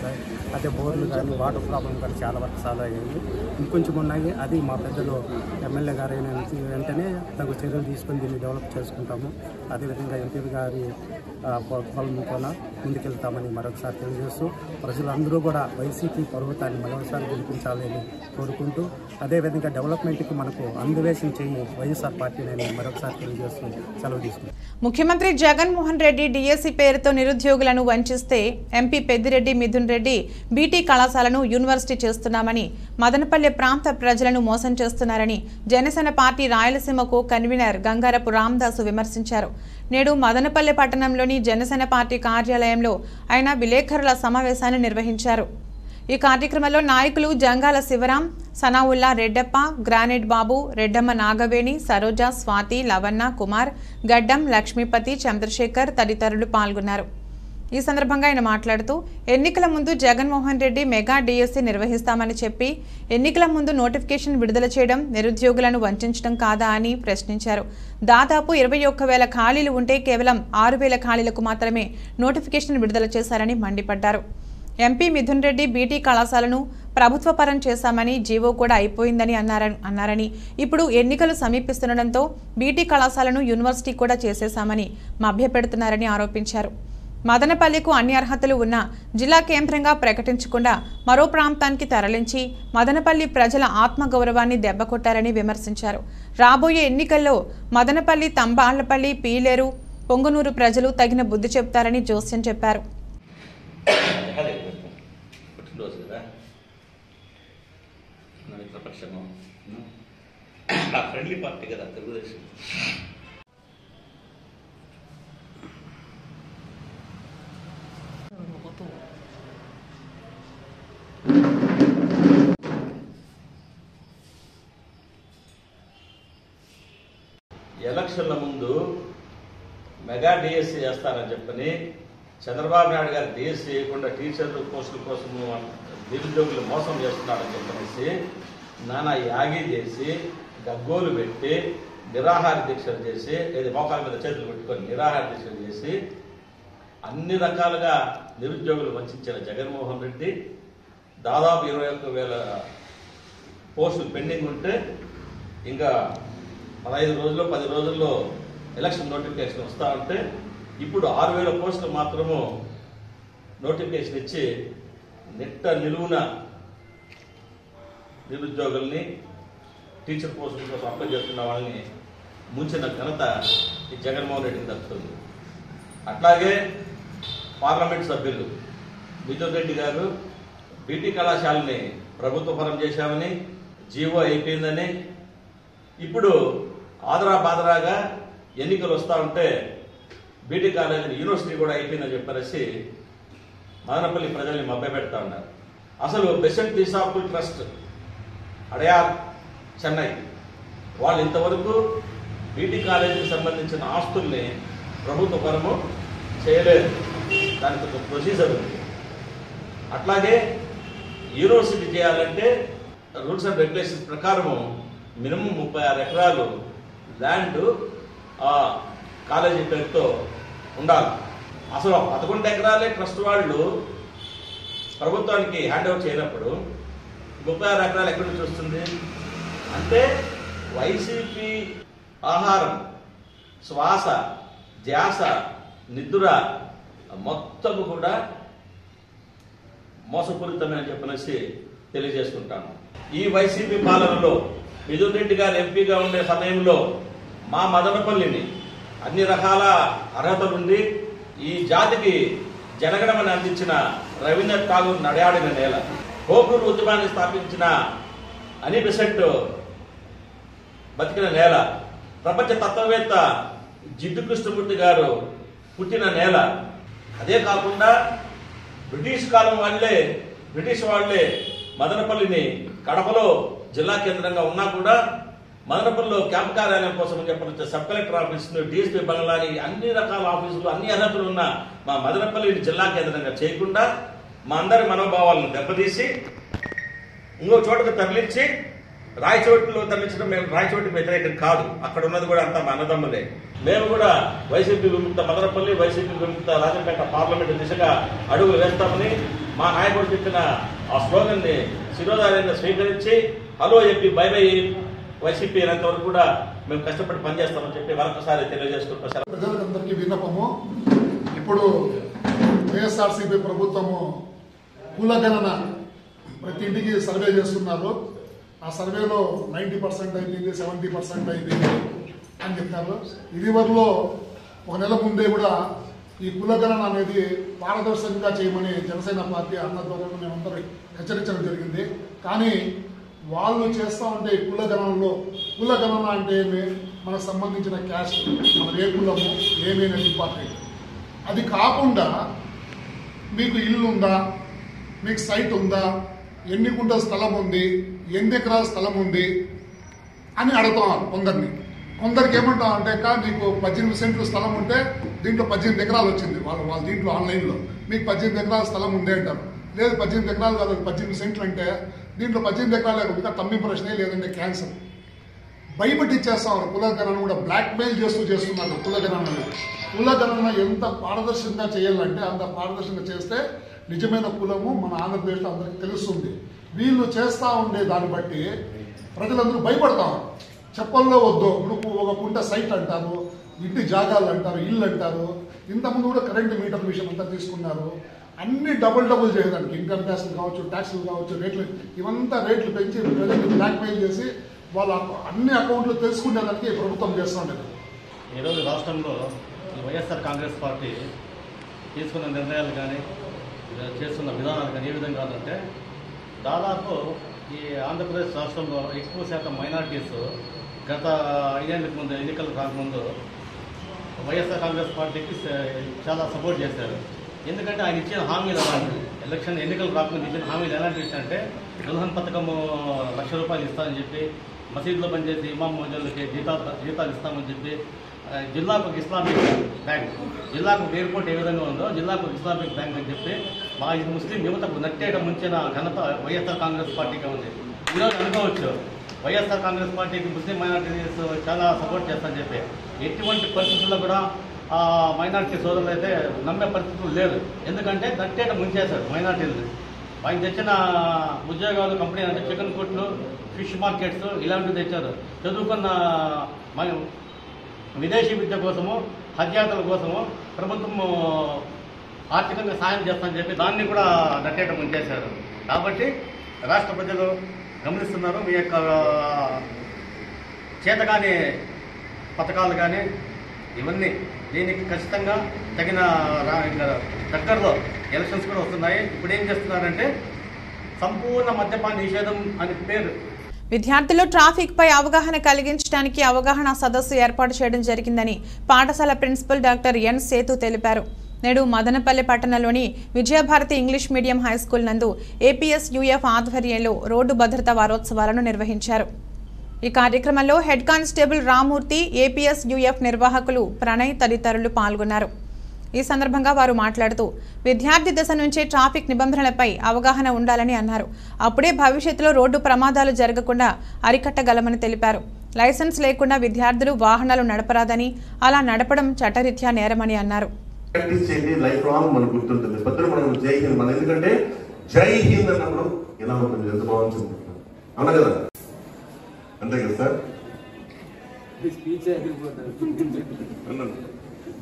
అదే బోర్లు కానీ, వాటర్ ప్రాబ్లం కానీ చాలా వరకు సాల్వ్ అయ్యాయి. ఇంకొంచెం ఉన్నాయి. అది మా పెద్దలు ఎమ్మెల్యే గారు అయిన వెంటనే తగు చర్యలు తీసుకొని దీన్ని డెవలప్ చేసుకుంటాము. అదేవిధంగా ఎంపీ గారి పొలంతోన ముందుకెళ్తామని మరొకసారి తెలియజేస్తూ, ప్రజలందరూ కూడా వైసీపీ పర్వతాన్ని మరొకసారి గెలిపించాలని కోరుకుంటూ, అదేవిధంగా డెవలప్మెంట్కి మనకు అందువేషం చేయి వైఎస్ఆర్ పార్టీని మరొకసారి తెలియజేస్తూ సెలవు తీసుకుంటాం. ముఖ్యమంత్రి జగన్మోహన్ రెడ్డి డిఎస్సి పేరుతో నిరుద్యోగులను వంచిస్తే ఎంపీ పెద్దిరెడ్డి మిథున్ రెడ్డి బీటీ కళాశాలను యూనివర్సిటీ చేస్తున్నామని, మదనపల్లె ప్రాంత ప్రజలను మోసం చేస్తున్నారని Janasena party Rayalaseema co convener Gangarapu Ramadasu విమర్శించారు. నేడు మదనపల్లె పట్టణంలోని జనసేన పార్టీ కార్యాలయంలో ఆయన విలేకరుల సమావేశాన్ని నిర్వహించారు. ఈ కార్యక్రమంలో నాయకులు జంగాల శివరాం, సనావుల్లా రెడ్డప్ప, గ్రానైట్ బాబు, రెడ్డమ్మ నాగవేణి, సరోజ, స్వాతి, లవన్న, కుమార్, గడ్డం, లక్ష్మీపతి, చంద్రశేఖర్ తదితరులు పాల్గొన్నారు. ఈ సందర్భంగా ఆయన మాట్లాడుతూ, ఎన్నికల ముందు జగన్మోహన్ రెడ్డి మెగా డిఎస్సి నిర్వహిస్తామని చెప్పి ఎన్నికల ముందు నోటిఫికేషన్ విడుదల చేయడం నిరుద్యోగులను వంచడం కాదా అని ప్రశ్నించారు. దాదాపు 21,000 ఖాళీలు ఉంటే కేవలం 6,000 ఖాళీలకు మాత్రమే నోటిఫికేషన్ విడుదల చేశారని మండిపడ్డారు. ఎంపీ మిథున్ రెడ్డి బీటీ కళాశాలను ప్రభుత్వ పరం చేశామని, జీవో కూడా అయిపోయిందని అన్నారని, ఇప్పుడు ఎన్నికలు సమీపిస్తుండటంతో బీటీ కళాశాలను యూనివర్సిటీ కూడా చేసేశామని మభ్యపెడుతున్నారని ఆరోపించారు. మదనపల్లికు అన్ని అర్హతలు ఉన్న జిల్లా కేంద్రంగా ప్రకటించకుండా మరో ప్రాంతానికి తరలించి మదనపల్లి ప్రజల ఆత్మగౌరవాన్ని దెబ్బకొట్టారని విమర్శించారు. రాబోయే ఎన్నికల్లో మదనపల్లి, తంబాళ్లపల్లి, పీలేరు, పొంగునూరు ప్రజలు తగిన బుద్ధి చెబుతారని జోస్యం చెప్పారు. ఫ్రెండ్లీ పార్టీ కదా తెలుగుదేశం. ఎలక్షన్ల ముందు మెగా డిఎస్సీ చేస్తారని చెప్పని చంద్రబాబు నాయుడు గారు డిఎస్సీ చేయకుండా టీచర్లు పోస్టుల కోసం నిరుద్యోగులు మోసం చేస్తున్నారని చెప్పనేసి నానా యాగి చేసి గగ్గోలు పెట్టి నిరాహార దీక్షలు చేసి మోకాల మీద చేతులు పెట్టుకొని నిరాహార దీక్షలు చేసి అన్ని రకాలుగా నిరుద్యోగులు వంచిన జగన్మోహన్ రెడ్డి దాదాపు 21,000 పోస్టులు పెండింగ్ ఉంటే ఇంకా 15 రోజుల్లో 10 రోజుల్లో ఎలక్షన్ నోటిఫికేషన్ వస్తా ఉంటే ఇప్పుడు 6,000 పోస్టులు మాత్రము నోటిఫికేషన్ ఇచ్చి నిట్ట నిలువున నిరుద్యోగుల్ని టీచర్ పోస్టుల కోసం అప్లై చేస్తున్న వాళ్ళని ముంచిన ఘనత ఈ జగన్మోహన్ రెడ్డికి దక్కుతుంది. అట్లాగే పార్లమెంట్ సభ్యులు మిథున్ రెడ్డి గారు బీటీ కళాశాలని ప్రభుత్వ పరం చేశామని, జీవో అయిపోయిందని, ఇప్పుడు ఆదరా బాదరాగా ఎన్నికలు వస్తూ ఉంటే బీటీ కాలేజీ యూనివర్సిటీ కూడా అయిపోయిందని చెప్పేసి మదనపల్లి ప్రజల్ని మభ్యపెడతా ఉన్నారు. అసలు Besant theosophical trust Adyar Chennai వాళ్ళు ఇంతవరకు బీటీ కాలేజీకి సంబంధించిన ఆస్తుల్ని ప్రభుత్వ పరము చేయలేదు. దానికి ఒక ప్రొసీజర్ ఉంది. అట్లాగే యూనివర్సిటీ చేయాలంటే రూల్స్ అండ్ రెగ్యులేషన్స్ ప్రకారము మినిమం 36 ఎకరాలు ల్యాండ్ కాలేజీ పేరుతో ఉండాలి. అసలు 11 ఎకరాలే ట్రస్ట్ వాళ్ళు ప్రభుత్వానికి హ్యాండ్ ఓవర్ చేయనప్పుడు 36 ఎకరాలు ఎక్కడి నుంచి వస్తుంది అంటే వైసీపీ ఆహారం, శ్వాస, ధ్యాస, నిద్ర మొత్తం కూడా మోసపూరితమే అని చెప్పనేసి తెలియజేసుకుంటాను. ఈ వైసీపీ పాలనలో మిథున్ రెడ్డి గారు ఎంపీగా ఉండే సమయంలో మా మదనపల్లిని అన్ని రకాల అర్హతలుండి ఈ జాతికి జనగణమని అందించిన రవీంద్రనాథ్ ఠాగూర్ నడయాడిన నేల, కోకూరు ఉద్యమాన్ని స్థాపించిన అని బెసెంట్ బతికిన నేల, ప్రపంచ తత్వవేత్త జిడ్డు కృష్ణమూర్తి గారు పుట్టిన నేల. అదే కాకుండా బ్రిటిష్ కాలం బ్రిటిష్ వాళ్లే మదనపల్లిని కడపలో జిల్లా కేంద్రంగా ఉన్నా కూడా మదనపల్లిలో క్యాంప్ కార్యాలయం కోసం చెప్పి సబ్ కలెక్టర్ ఆఫీస్, డిఎస్పీ బంగ్లాని, అన్ని రకాల ఆఫీసులు, అన్ని అర్హతలు ఉన్న మా మదనపల్లి జిల్లా కేంద్రంగా చేయకుండా మా అందరి మనోభావాలను దెబ్బతీసి ఇంకో చోటకు తరలించి రాయచోటిలో తరలించడం, మేము రాయచోటికి వ్యతిరేకం కాదు, అక్కడ ఉన్నది కూడా అంతా మా అన్నదమ్ములే. మేము కూడా వైసీపీ విముక్త మదనపల్లి, వైసీపీ విముక్త రాజంపేట పార్లమెంటు దిశగా అడుగులు వేస్తామని మా నాయకుడు చెప్పిన ఆ స్లోగన్ ని శిరోధార్యంగా స్వీకరించి hello MP by by YCP అయినంత వరకు కూడా మేము కష్టపడి పనిచేస్తామని చెప్పి మరొకసారి తెలియజేసుకుంటాం. ప్రజలందరికీ విన్నపము, ఇప్పుడు వైఎస్ఆర్సీపీ ప్రభుత్వము కులగణన ప్రతి ఇంటికి సర్వే చేస్తున్నారు. ఆ సర్వేలో 90% అయిపోయింది, 70% అయిపోయింది అని చెప్తారు. ఇది వరలో ఒక నెల ముందే కూడా ఈ కులగణన అనేది పారదర్శకంగా చేయమని జనసేన పార్టీ అన్న ద్వారా మేమందరూ హెచ్చరించడం జరిగింది. కానీ వాళ్ళు చేస్తూ ఉంటే కులగణనలో, కులగణన అంటే ఏమి, మనకు సంబంధించిన క్యాస్ట్, మన ఏ కులము ఏమైనా ఇంపార్టెంట్. అది కాకుండా మీకు ఇల్లు ఉందా, మీకు సైట్ ఉందా, ఎన్ని గుంటల స్థలం ఉంది, ఎన్ని ఎకరాల స్థలం ఉంది అని అడుగుతాం కొందరిని. కొందరికి ఏమంటాం అంటే మీకు 18 సెంట్లు స్థలం ఉంటే దీంట్లో 18 ఎకరాలు వచ్చింది, వాళ్ళ దీంట్లో ఆన్లైన్లో మీకు 18 ఎకరాల స్థలం ఉంది అంటారు. లేదు 18 ఎకరాలు కాదు 18 సెంట్లు అంటే దీంట్లో 18 ఎకరాలు ఇంకా తమ్మి ప్రశ్నే, లేదంటే క్యాన్సర్. భయపెట్టిచ్చేస్తాం. కులగణన కూడా బ్లాక్మెయిల్ చేస్తున్నారు కులగణన. కులగణన ఎంత పారదర్శకంగా చేయాలంటే అంత పారదర్శకంగా చేస్తే నిజమైన కులము మన ఆంధ్రప్రదేశ్లో అందరికీ తెలుస్తుంది. వీళ్ళు చేస్తూ ఉండే దాన్ని బట్టి ప్రజలందరూ భయపడతారు. చెప్పల్లో వద్దు, ఇప్పుడు ఒక కుంట సైట్ అంటారు, ఇంటి జాగాలు అంటారు, ఇల్లు అంటారు. ఇంతకుముందు కూడా కరెంటు మీటర్ విషయం అంతా తీసుకున్నారు. అన్ని డబుల్ చేయడానికి ఇన్కమ్ ట్యాక్స్లు కావచ్చు, ట్యాక్స్లు కావచ్చు, ఇవంతా రేట్లు పెంచి ప్రజల్ని బ్లాక్మెయిల్ చేసి వాళ్ళ అన్ని అకౌంట్లు తెలుసుకునేదానికి ప్రభుత్వం చేస్తూ ఉండేది. ఈరోజు రాష్ట్రంలో వైఎస్ఆర్ కాంగ్రెస్ పార్టీ తీసుకున్న నిర్ణయాలు కానీ చేస్తున్న విధానాలు కానీ ఏ విధంగా అంటే దాదాపు ఈ ఆంధ్రప్రదేశ్ రాష్ట్రంలో ఎక్కువ శాతం మైనార్టీస్ గత 5 ఏళ్ల ముందు ఎన్నికలు రాకముందు వైఎస్ఆర్ కాంగ్రెస్ పార్టీకి చాలా సపోర్ట్ చేశారు. ఎందుకంటే ఆయన ఇచ్చిన హామీలు అలాంటి ఎన్నికలు రాకముందు ఇచ్చిన హామీలు ఎలాంటి ఇచ్చారంటే దుల్హన్ పథకము ₹1,00,000 ఇస్తామని చెప్పి, మసీదులో పనిచేసి ఇమాం మోజన్లకి జీతాలు ఇస్తామని చెప్పి, జిల్లాకు ఒక ఇస్లామిక్ బ్యాంక్, జిల్లాకు ఒక ఎయిర్పోర్ట్ ఏ విధంగా ఉందో జిల్లాకు ఒక ఇస్లామిక్ బ్యాంక్ అని చెప్పి మా ముస్లిం యువతకు నట్టేయడం ముంచిన ఘనత వైఎస్ఆర్ కాంగ్రెస్ పార్టీగా ఉంది. ఈరోజు అనుకోవచ్చు వైఎస్ఆర్ కాంగ్రెస్ పార్టీకి ముస్లిం మైనార్టీస్ చాలా సపోర్ట్ చేస్తారని చెప్పి. ఎటువంటి పరిస్థితుల్లో కూడా మైనార్టీ సోదరులు అయితే నమ్మే పరిస్థితులు లేదు. ఎందుకంటే నట్టేయడం ముంచేశారు మైనార్టీలు. ఆయన తెచ్చిన ఉద్యోగాలు కంపెనీ అంటే చికెన్ కొట్లు, ఫిష్ మార్కెట్స్ ఇలాంటివి తెచ్చారు. చదువుకున్న విదేశీ విద్య కోసము, హజ్ యాత్రల కోసము ప్రభుత్వం ఆర్థికంగా సాయం చేస్తామని చెప్పి దాన్ని కూడా నట్టేయడం ముంచేశారు. కాబట్టి రాష్ట్ర ప్రజలు గమనిస్తున్నారు. మీ యొక్క చేతగాని పథకాలు కానీ ఇవన్నీ దీనికి ఖచ్చితంగా తగిన దగ్గరలో ఎలక్షన్స్ కూడా వస్తున్నాయి. ఇప్పుడు ఏం చేస్తున్నారంటే సంపూర్ణ మద్యపాన నిషేధం అని పేరు. విద్యార్థుల్లో ట్రాఫిక్ పై అవగాహన కలిగించడానికి అవగాహన సదస్సు ఏర్పాటు చేయడం జరిగిందని పాఠశాల ప్రిన్సిపల్ డాక్టర్ ఎన్ సేతు తెలిపారు. నేడు మదనపల్లి పట్టణంలోని విజయభారతి ఇంగ్లీష్ మీడియం హైస్కూల్ నందు ఏపీఎస్యూఎఫ్ ఆధ్వర్యంలో రోడ్డు భద్రతా వారోత్సవాలను నిర్వహించారు. ఈ కార్యక్రమంలో హెడ్ కానిస్టేబుల్ రామూర్తి, ఏపీఎస్యూఎఫ్ నిర్వాహకులు ప్రణయ్ తదితరులు పాల్గొన్నారు. ఈ సందర్భంగా వారు మాట్లాడుతూ విద్యార్థి దశ నుంచే ట్రాఫిక్ నిబంధనలపై అవగాహన ఉండాలని అన్నారు. అప్పుడే భవిష్యత్తులో రోడ్డు ప్రమాదాలు జరగకుండా అరికట్టగలమని తెలిపారు. లైసెన్స్ లేకుండా విద్యార్థులు వాహనాలు నడపరాదని, అలా నడపడం చట్టరీత్యా నేరమని అన్నారు. ఎందుకంటే జై హింద్ అన్నప్పుడు ఎలా ఉంటుంది, ఎంత బాగుంటుంది, అవునా కదా? అంతే కదా సార్?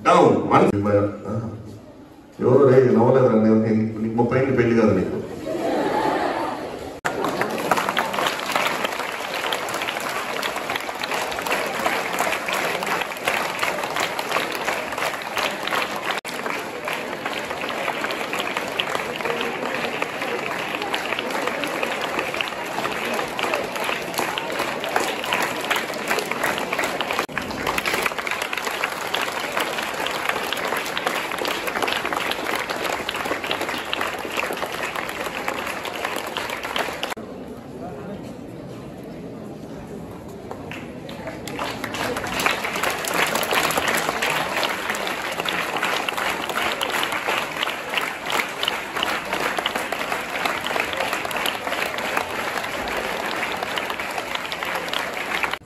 డౌన్ ఎవరు రే నవ్వలేదా? నీకు 30 ఏళ్ళు పెళ్లి కదా నీకు?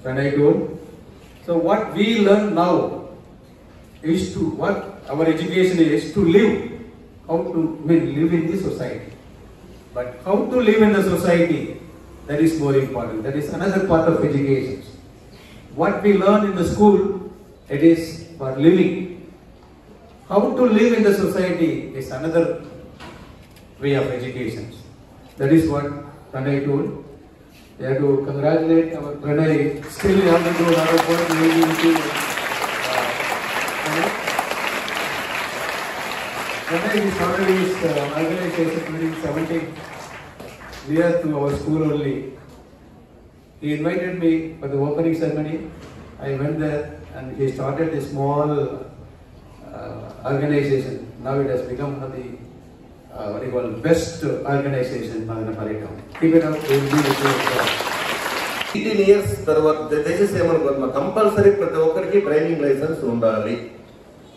Pranay told. So what we learn now is to what our education is to live, how to live in the society. But how to live in the society, that is more important. That is another part of education. What we learn in the school, it is for living. How to live in the society is another way of education. That is what Pranay told. We have to congratulate our Pranay. Still we have to do another work. Pranay is already organization during 17 years to our school only. He invited me for the opening ceremony. I went there and he started a small organization. Now it has become one of the what you call best organization in Madanapalli town. Keep it up. 18 years తర్వాత దయచేసి ఏమనుకోండి, compulsory ప్రతి ఒక్కరికి driving licence ఉండాలి.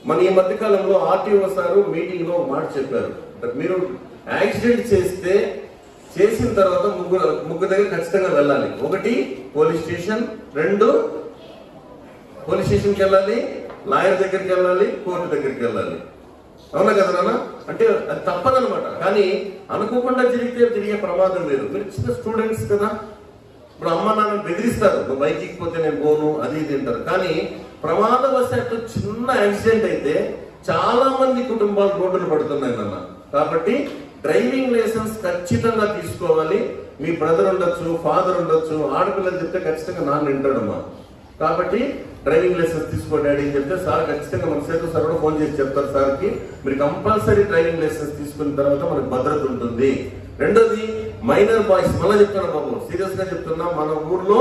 మన ఈ మధ్యకాలంలో RTO sir meeting లో మాట చెప్పారు, మీరు యాక్సిడెంట్ చేస్తే చేసిన తర్వాత ముగ్గురు దగ్గర ఖచ్చితంగా వెళ్ళాలి. ఒకటి పోలీస్ స్టేషన్, 2 పోలీస్ స్టేషన్కి వెళ్ళాలి, లాయర్ దగ్గరికి వెళ్ళాలి, కోర్టు దగ్గరికి వెళ్ళాలి. అవునా కదా నాన్న? అంటే అది తప్పదనమాట. కానీ అనుకోకుండా జరిగే ప్రమాదం లేదు. మీరు చిన్న స్టూడెంట్స్ కదా, ఇప్పుడు అమ్మ నాన్న బెదిరిస్తారు, నువ్వు బైక్ ఎక్కిపోతే నేను పోను అది ఇది అంటారు. కానీ ప్రమాదవశాత్తు చిన్న యాక్సిడెంట్ అయితే చాలా మంది కుటుంబాలు రోడ్డును పడుతున్నాయి నాన్న. కాబట్టి డ్రైవింగ్ లైసెన్స్ ఖచ్చితంగా తీసుకోవాలి. మీ బ్రదర్ ఉండొచ్చు, ఫాదర్ ఉండొచ్చు, ఆడపిల్లలు చెప్తే ఖచ్చితంగా నాన్న వింటాడమ్మా. కాబట్టి డ్రైవింగ్ లైసెన్స్ తీసుకో డాడీ అని చెప్తే సార్ ఖచ్చితంగా మన సేతు సార్ కూడా ఫోన్ చేసి చెప్తారు సార్కి, మీరు కంపల్సరీ డ్రైవింగ్ లైసెన్స్ తీసుకున్న తర్వాత మనకు భద్రత ఉంటుంది. రెండోది మైనర్ బాయ్స్, మళ్ళీ చెప్తాను బాబు, సీరియస్ గా చెప్తున్నా, మన ఊర్లో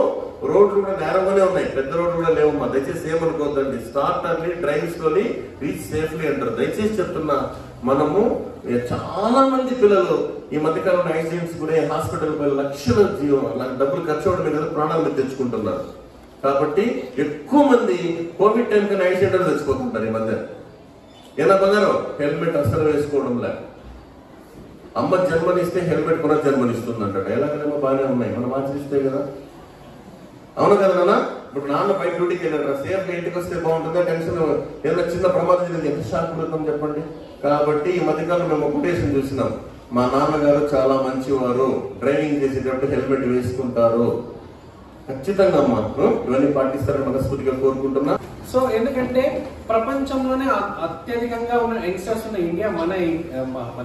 రోడ్లు కూడా నేరంగానే ఉన్నాయి, పెద్ద రోడ్లు కూడా లేవమ్మా. దయచేసి ఏమనుకోవద్దండి. Start early, drive slowly, reach safely అంటారు. దయచేసి చెప్తున్నా, మనము చాలా మంది పిల్లలు ఈ మధ్యకాలంలో యాక్సిడెంట్స్ కూడా హాస్పిటల్ పోయి లక్షల డబ్బులు ఖర్చు అవడం మీద ప్రాణాలు మీద తెచ్చుకుంటున్నారు. కాబట్టి ఎక్కువ మంది కోవిడ్ టైం కన్నా యాక్సిడెంట్ తెచ్చుకోతుంటారు ఈ మధ్య. ఎలా బంగారం? హెల్మెట్ అసలు వేసుకోవడం లే. అమ్మ జన్మనిస్తే హెల్మెట్ కూడా జన్మనిస్తుంది అంటాడు. ఎలాగేమో బాగానే ఉన్నాయి, మనం ఆచరిస్తే కదా. అవును కదా నాన్న? ఇప్పుడు నాన్న బయట డ్యూటీకి వెళ్ళారు, సేఫ్ గా ఇంటికి వస్తే బాగుంటుందా, టెన్షన్ ఏదైనా చిన్న ప్రమాదం జరిగింది ఎంత షాక్ పడుతుంది చెప్పండి. కాబట్టి ఈ మధ్యకాలం మేము కొటేషన్ చూసినాం, మా నాన్నగారు చాలా మంచివారు, డ్రైవింగ్ చేసేటప్పుడు హెల్మెట్ వేసుకుంటారు. ఖచ్చితంగా అమ్మా ఇవన్నీ పాటిస్తారని మనస్ఫూర్తిగా కోరుకుంటున్నా. సో ఎందుకంటే ప్రపంచంలోనే అత్యధికంగా ఉన్న యంగ్స్టర్స్ ఉన్న ఇండియా మన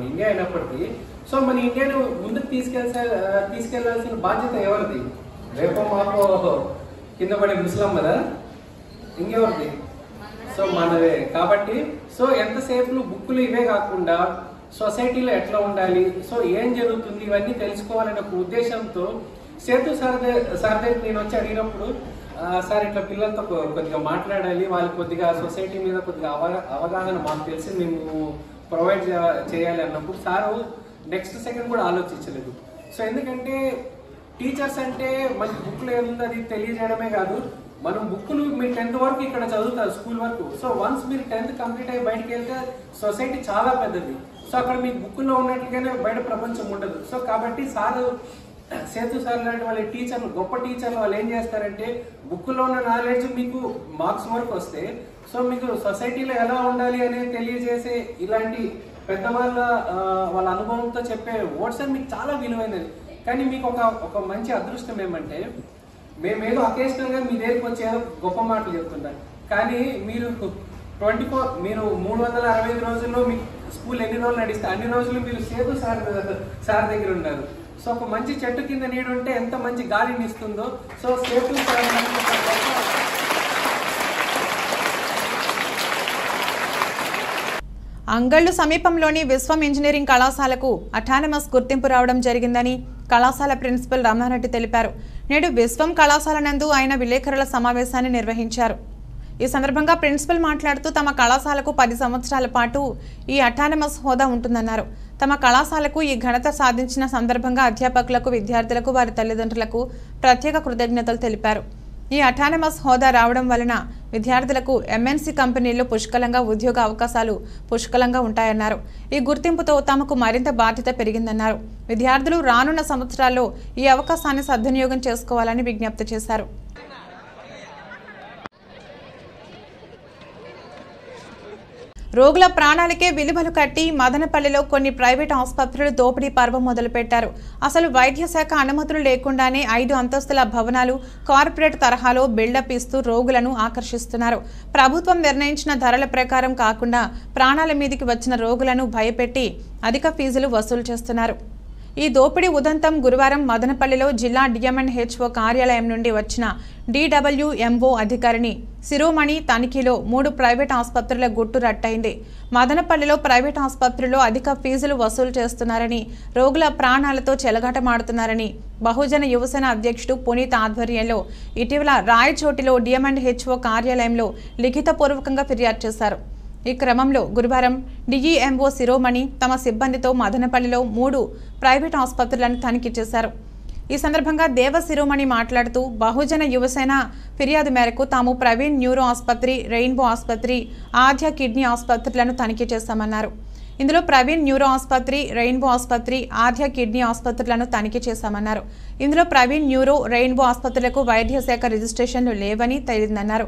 ఇండియా అయినప్పటికీ, సో మన ఇండియాను ముందుకు తీసుకెళ్లాల్సిన బాధ్యత ఎవరిది? రేపో మాపో కింద పడే ముస్లిం కదా, ఇంకెవరిది? సో మనదే. కాబట్టి సో ఎంతసేపు బుక్కులు ఇవే కాకుండా సొసైటీలో ఎట్లా ఉండాలి, సో ఏం జరుగుతుంది, ఇవన్నీ తెలుసుకోవాలనే ఒక ఉద్దేశంతో సేతు సార్ దగ్గర నేను వచ్చి అడిగినప్పుడు, సార్ ఇట్లా పిల్లలతో కొద్దిగా మాట్లాడాలి, వాళ్ళకి కొద్దిగా సొసైటీ మీద కొద్దిగా అవగాహన మాకు తెలిసి మేము ప్రొవైడ్ చేయాలి అన్నప్పుడు సారు నెక్స్ట్ సెకండ్ కూడా ఆలోచించలేదు. సో ఎందుకంటే టీచర్స్ అంటే మనకి బుక్లో ఏముంది అది తెలియజేయడమే కాదు, మనం బుక్లు మీరు 10th వరకు ఇక్కడ చదువుతారు స్కూల్ వరకు. సో వన్స్ మీరు 10th కంప్లీట్ అయ్యి బయటకు వెళ్తే సొసైటీ చాలా పెద్దది. సో అక్కడ మీకు బుక్లో ఉన్నట్లుగానే బయట ప్రపంచం ఉండదు. సో కాబట్టి సారు సేతు సార్ లాంటి వాళ్ళ టీచర్లు, గొప్ప టీచర్లు, వాళ్ళు ఏం చేస్తారంటే బుక్లో ఉన్న నాలెడ్జ్ మీకు మార్క్స్ వరకు వస్తే, సో మీకు సొసైటీలో ఎలా ఉండాలి అనేది తెలియజేసే ఇలాంటి పెద్దవాళ్ళ వాళ్ళ అనుభవంతో చెప్పే వర్డ్స్ అని మీకు చాలా విలువైనది. కానీ మీకు ఒక మంచి అదృష్టం ఏమంటే, మేమేదో అకేషనల్ గా మీ దగ్గరికి వచ్చే గొప్ప మాటలు చెప్తుంటారు, కానీ మీరు 365 రోజుల్లో మీ స్కూల్ ఎన్ని రోజులు నడిస్తే అన్ని రోజులు మీరు సేతు సార్ దగ్గర ఉన్నారు. సో ఒక మంచి చెట్టు కింద నీడు ఉంటే ఎంత మంచి గాలిని ఇస్తుందో, సో సేతు సార్ అంగళ్ళు సమీపంలోని విశ్వం ఇంజనీరింగ్ కళాశాలకు అటానమస్ గుర్తింపు రావడం జరిగిందని కళాశాల ప్రిన్సిపల్ రమణారెడ్డి తెలిపారు. నేడు విశ్వం కళాశాల నందు ఆయన విలేకరుల సమావేశాన్ని నిర్వహించారు. ఈ సందర్భంగా ప్రిన్సిపల్ మాట్లాడుతూ తమ కళాశాలకు 10 సంవత్సరాల పాటు ఈ అటానమస్ హోదా ఉంటుందన్నారు. తమ కళాశాలకు ఈ ఘనత సాధించిన సందర్భంగా అధ్యాపకులకు, విద్యార్థులకు, వారి తల్లిదండ్రులకు ప్రత్యేక కృతజ్ఞతలు తెలిపారు. ఈ అటానమస్ హోదా రావడం వలన విద్యార్థులకు ఎంఎన్సీ కంపెనీల్లో పుష్కలంగా ఉద్యోగ అవకాశాలు పుష్కలంగా ఉంటాయన్నారు. ఈ గుర్తింపుతో తమకు మరింత బాధ్యత పెరిగిందన్నారు. విద్యార్థులు రానున్న సంవత్సరాల్లో ఈ అవకాశాన్ని సద్వినియోగం చేసుకోవాలని విజ్ఞప్తి చేశారు. రోగుల ప్రాణాలకే విలువలు కట్టి మదనపల్లిలో కొన్ని ప్రైవేట్ ఆసుపత్రులు దోపిడీ పర్వం మొదలుపెట్టారు. అసలు వైద్య శాఖ అనుమతులు లేకుండానే 5 అంతస్తుల భవనాలు కార్పొరేట్ తరహాలో బిల్డప్ ఇస్తూ రోగులను ఆకర్షిస్తున్నారు. ప్రభుత్వం నిర్ణయించిన ధరల ప్రకారం కాకుండా ప్రాణాల మీదికి వచ్చిన రోగులను భయపెట్టి అధిక ఫీజులు వసూలు చేస్తున్నారు. ఈ దోపిడీ ఉదంతం గురువారం మదనపల్లిలో జిల్లా డిఎంఎన్హెచ్ఓ కార్యాలయం నుండి వచ్చిన DWMO అధికారిని శిరోమణి తనిఖీలో 3 ప్రైవేట్ ఆసుపత్రుల గుట్టు రట్టయింది. మదనపల్లిలో ప్రైవేట్ ఆసుపత్రుల్లో అధిక ఫీజులు వసూలు చేస్తున్నారని, రోగుల ప్రాణాలతో చెలగాటమాడుతున్నారని బహుజన యువసేన అధ్యక్షుడు పునీత్ ఆధ్వర్యంలో ఇటీవల రాయచోటిలో డిఎంఎన్హెచ్ఓ కార్యాలయంలో లిఖితపూర్వకంగా ఫిర్యాదు చేశారు. ఈ క్రమంలో గురువారం DEMO శిరోమణి తమ సిబ్బందితో మదనపల్లిలో 3 ప్రైవేట్ ఆసుపత్రులను తనిఖీ చేశారు. ఈ సందర్భంగా దేవ శిరోమణి మాట్లాడుతూ బహుజన యువసేన ఫిర్యాదు మేరకు తాము ప్రవీణ్ న్యూరో ఆసుపత్రి, రెయిన్బో ఆసుపత్రి, ఆద్య కిడ్నీ ఆసుపత్రులను తనిఖీ చేశామన్నారు. ఇందులో ప్రవీణ్ న్యూరో ఆసుపత్రి, రెయిన్బో ఆసుపత్రి, ఆద్య కిడ్నీ ఆసుపత్రులను తనిఖీ చేశామన్నారు. ఇందులో ప్రవీణ్ న్యూరో, రెయిన్బో ఆసుపత్రులకు వైద్య శాఖ రిజిస్ట్రేషన్లు లేవని తేలిందన్నారు.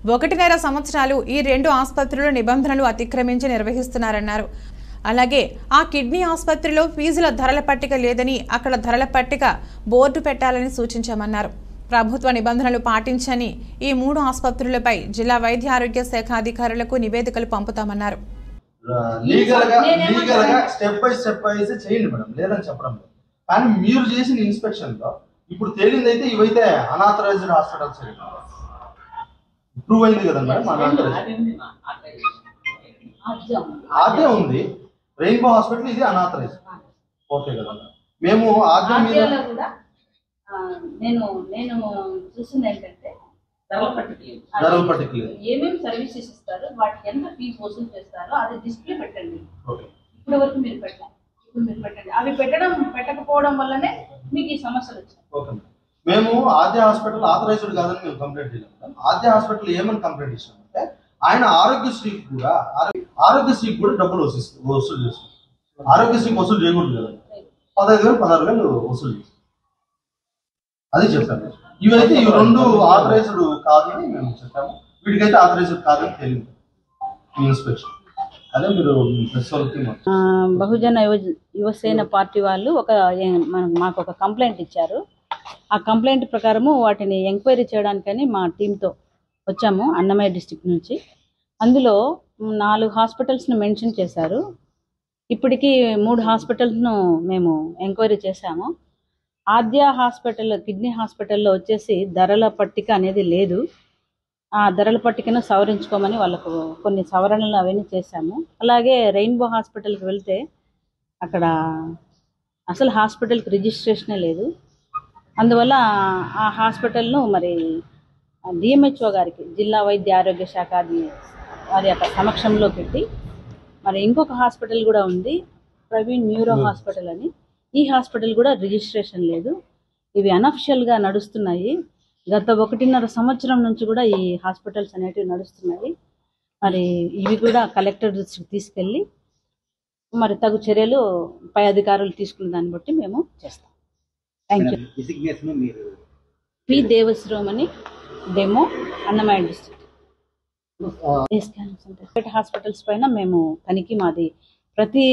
1.5 సంవత్సరాలు ఈ 2 ఆసుపత్రులు నిబంధనలు అతిక్రమించి నిర్వహిస్తున్నారన్నారు. అలాగే ఆ కిడ్నీ ఆసుపత్రిలో ఫీజుల ధరల పట్టిక లేదని, అక్కడ ధరల పట్టిక బోర్డు పెట్టాలని సూచించామన్నారు. ప్రభుత్వ నిబంధనలు పాటించని ఈ 3 ఆసుపత్రులపై జిల్లా వైద్య ఆరోగ్య శాఖ అధికారులకు నివేదికలు పంపుతామన్నారు. లీగల్ గా స్టెప్ బై స్టెప్ వైజ్ చేయండి మేడం, లేదని చెప్పడం లేదు. కానీ మీరు చేసిన ఇన్స్పెక్షన్ లో ఇప్పుడు తేలింది అయితే ఇవైతే అనాథరైజ్డ్ హాస్పిటల్స్ ప్రూవ్ అయింది కదా మేడం. అదే ఉంది రెయిన్బో హాస్పిటల్, ఇది అనాథరైజ్. ఓకే కదా, మేము నేను చూసింది ఏంటంటే ధరల పట్టిక ఏమేమి సర్వీసెస్ ఇస్తారో వాటికి ఎంత ఫీజు వసూలు చేస్తారో అది డిస్ప్లే పెట్టండి. ఇప్పటి వరకు మీరు పెట్టండి. అవి పెట్టకపోవడం వల్లనే మీకు ఈ సమస్యలు వచ్చాయి. మేము ఆద్య హాస్పిటల్ ఆథరైజ్డ్ కాదని మేము కంప్లైంట్ చేయాలి. ఆద్య హాస్పిటల్ ఏమని కంప్లైంట్ ఇచ్చామంటే ఆయన ఆరోగ్యశ్రీకి కూడా డబ్బులు వసూలు చేస్తారు. ఆరోగ్యశ్రీకి వసూలు చేయకూడదు కదా, 15,000 16,000 వసూలు చేస్తారు. అది చెప్పాను. ఇవైతే ఇవి 2 ఆథరైజ్డ్ కాదని మేము చెప్పాము. వీటికైతే ఆథరైజ్డ్ కాదని తెలియదు ఇన్స్పెక్షన్. అదే మీరు బహుజన యువసేన పార్టీ వాళ్ళు మాకు ఒక కంప్లైంట్ ఇచ్చారు. ఆ కంప్లైంట్ ప్రకారము వాటిని ఎంక్వైరీ చేయడానికని మా టీంతో వచ్చాము అన్నమయ్య డిస్ట్రిక్ట్ నుంచి. అందులో 4 హాస్పిటల్స్ను మెన్షన్ చేశారు. ఇప్పటికీ 3 హాస్పిటల్స్ను మేము ఎంక్వైరీ చేశాము. ఆద్య హాస్పిటల్, కిడ్నీ హాస్పిటల్లో వచ్చేసి ధరల పట్టిక అనేది లేదు. ఆ ధరల పట్టికను సవరించుకోమని వాళ్ళకు కొన్ని సవరణలు అవన్నీ చేశాము. అలాగే రెయిన్బో హాస్పిటల్కి వెళ్తే అక్కడ అసలు హాస్పిటల్కి రిజిస్ట్రేషనే లేదు. అందువల్ల ఆ హాస్పిటల్ను మరి DMHO గారికి, జిల్లా వైద్య ఆరోగ్య శాఖ వారి యొక్క సమక్షంలో పెట్టి, మరి ఇంకొక హాస్పిటల్ కూడా ఉంది ప్రవీణ్ న్యూరో హాస్పిటల్ అని, ఈ హాస్పిటల్ కూడా రిజిస్ట్రేషన్ లేదు. ఇవి అనఫిషియల్గా నడుస్తున్నాయి. గత 1.5 సంవత్సరం నుంచి కూడా ఈ హాస్పిటల్స్ అనేటివి నడుస్తున్నాయి. మరి ఇవి కూడా కలెక్టర్ దృష్టికి తీసుకెళ్ళి మరి తగు చర్యలు పై అధికారులు తీసుకున్న దాన్ని బట్టి మేము చేస్తాం. Thank you. P. దేవశ్రోమణి, డెమో, అన్నమయ్య డిస్ట్రిక్ట్. హాస్పిటల్స్ పైన మేము తనిఖీ మాది ప్రతి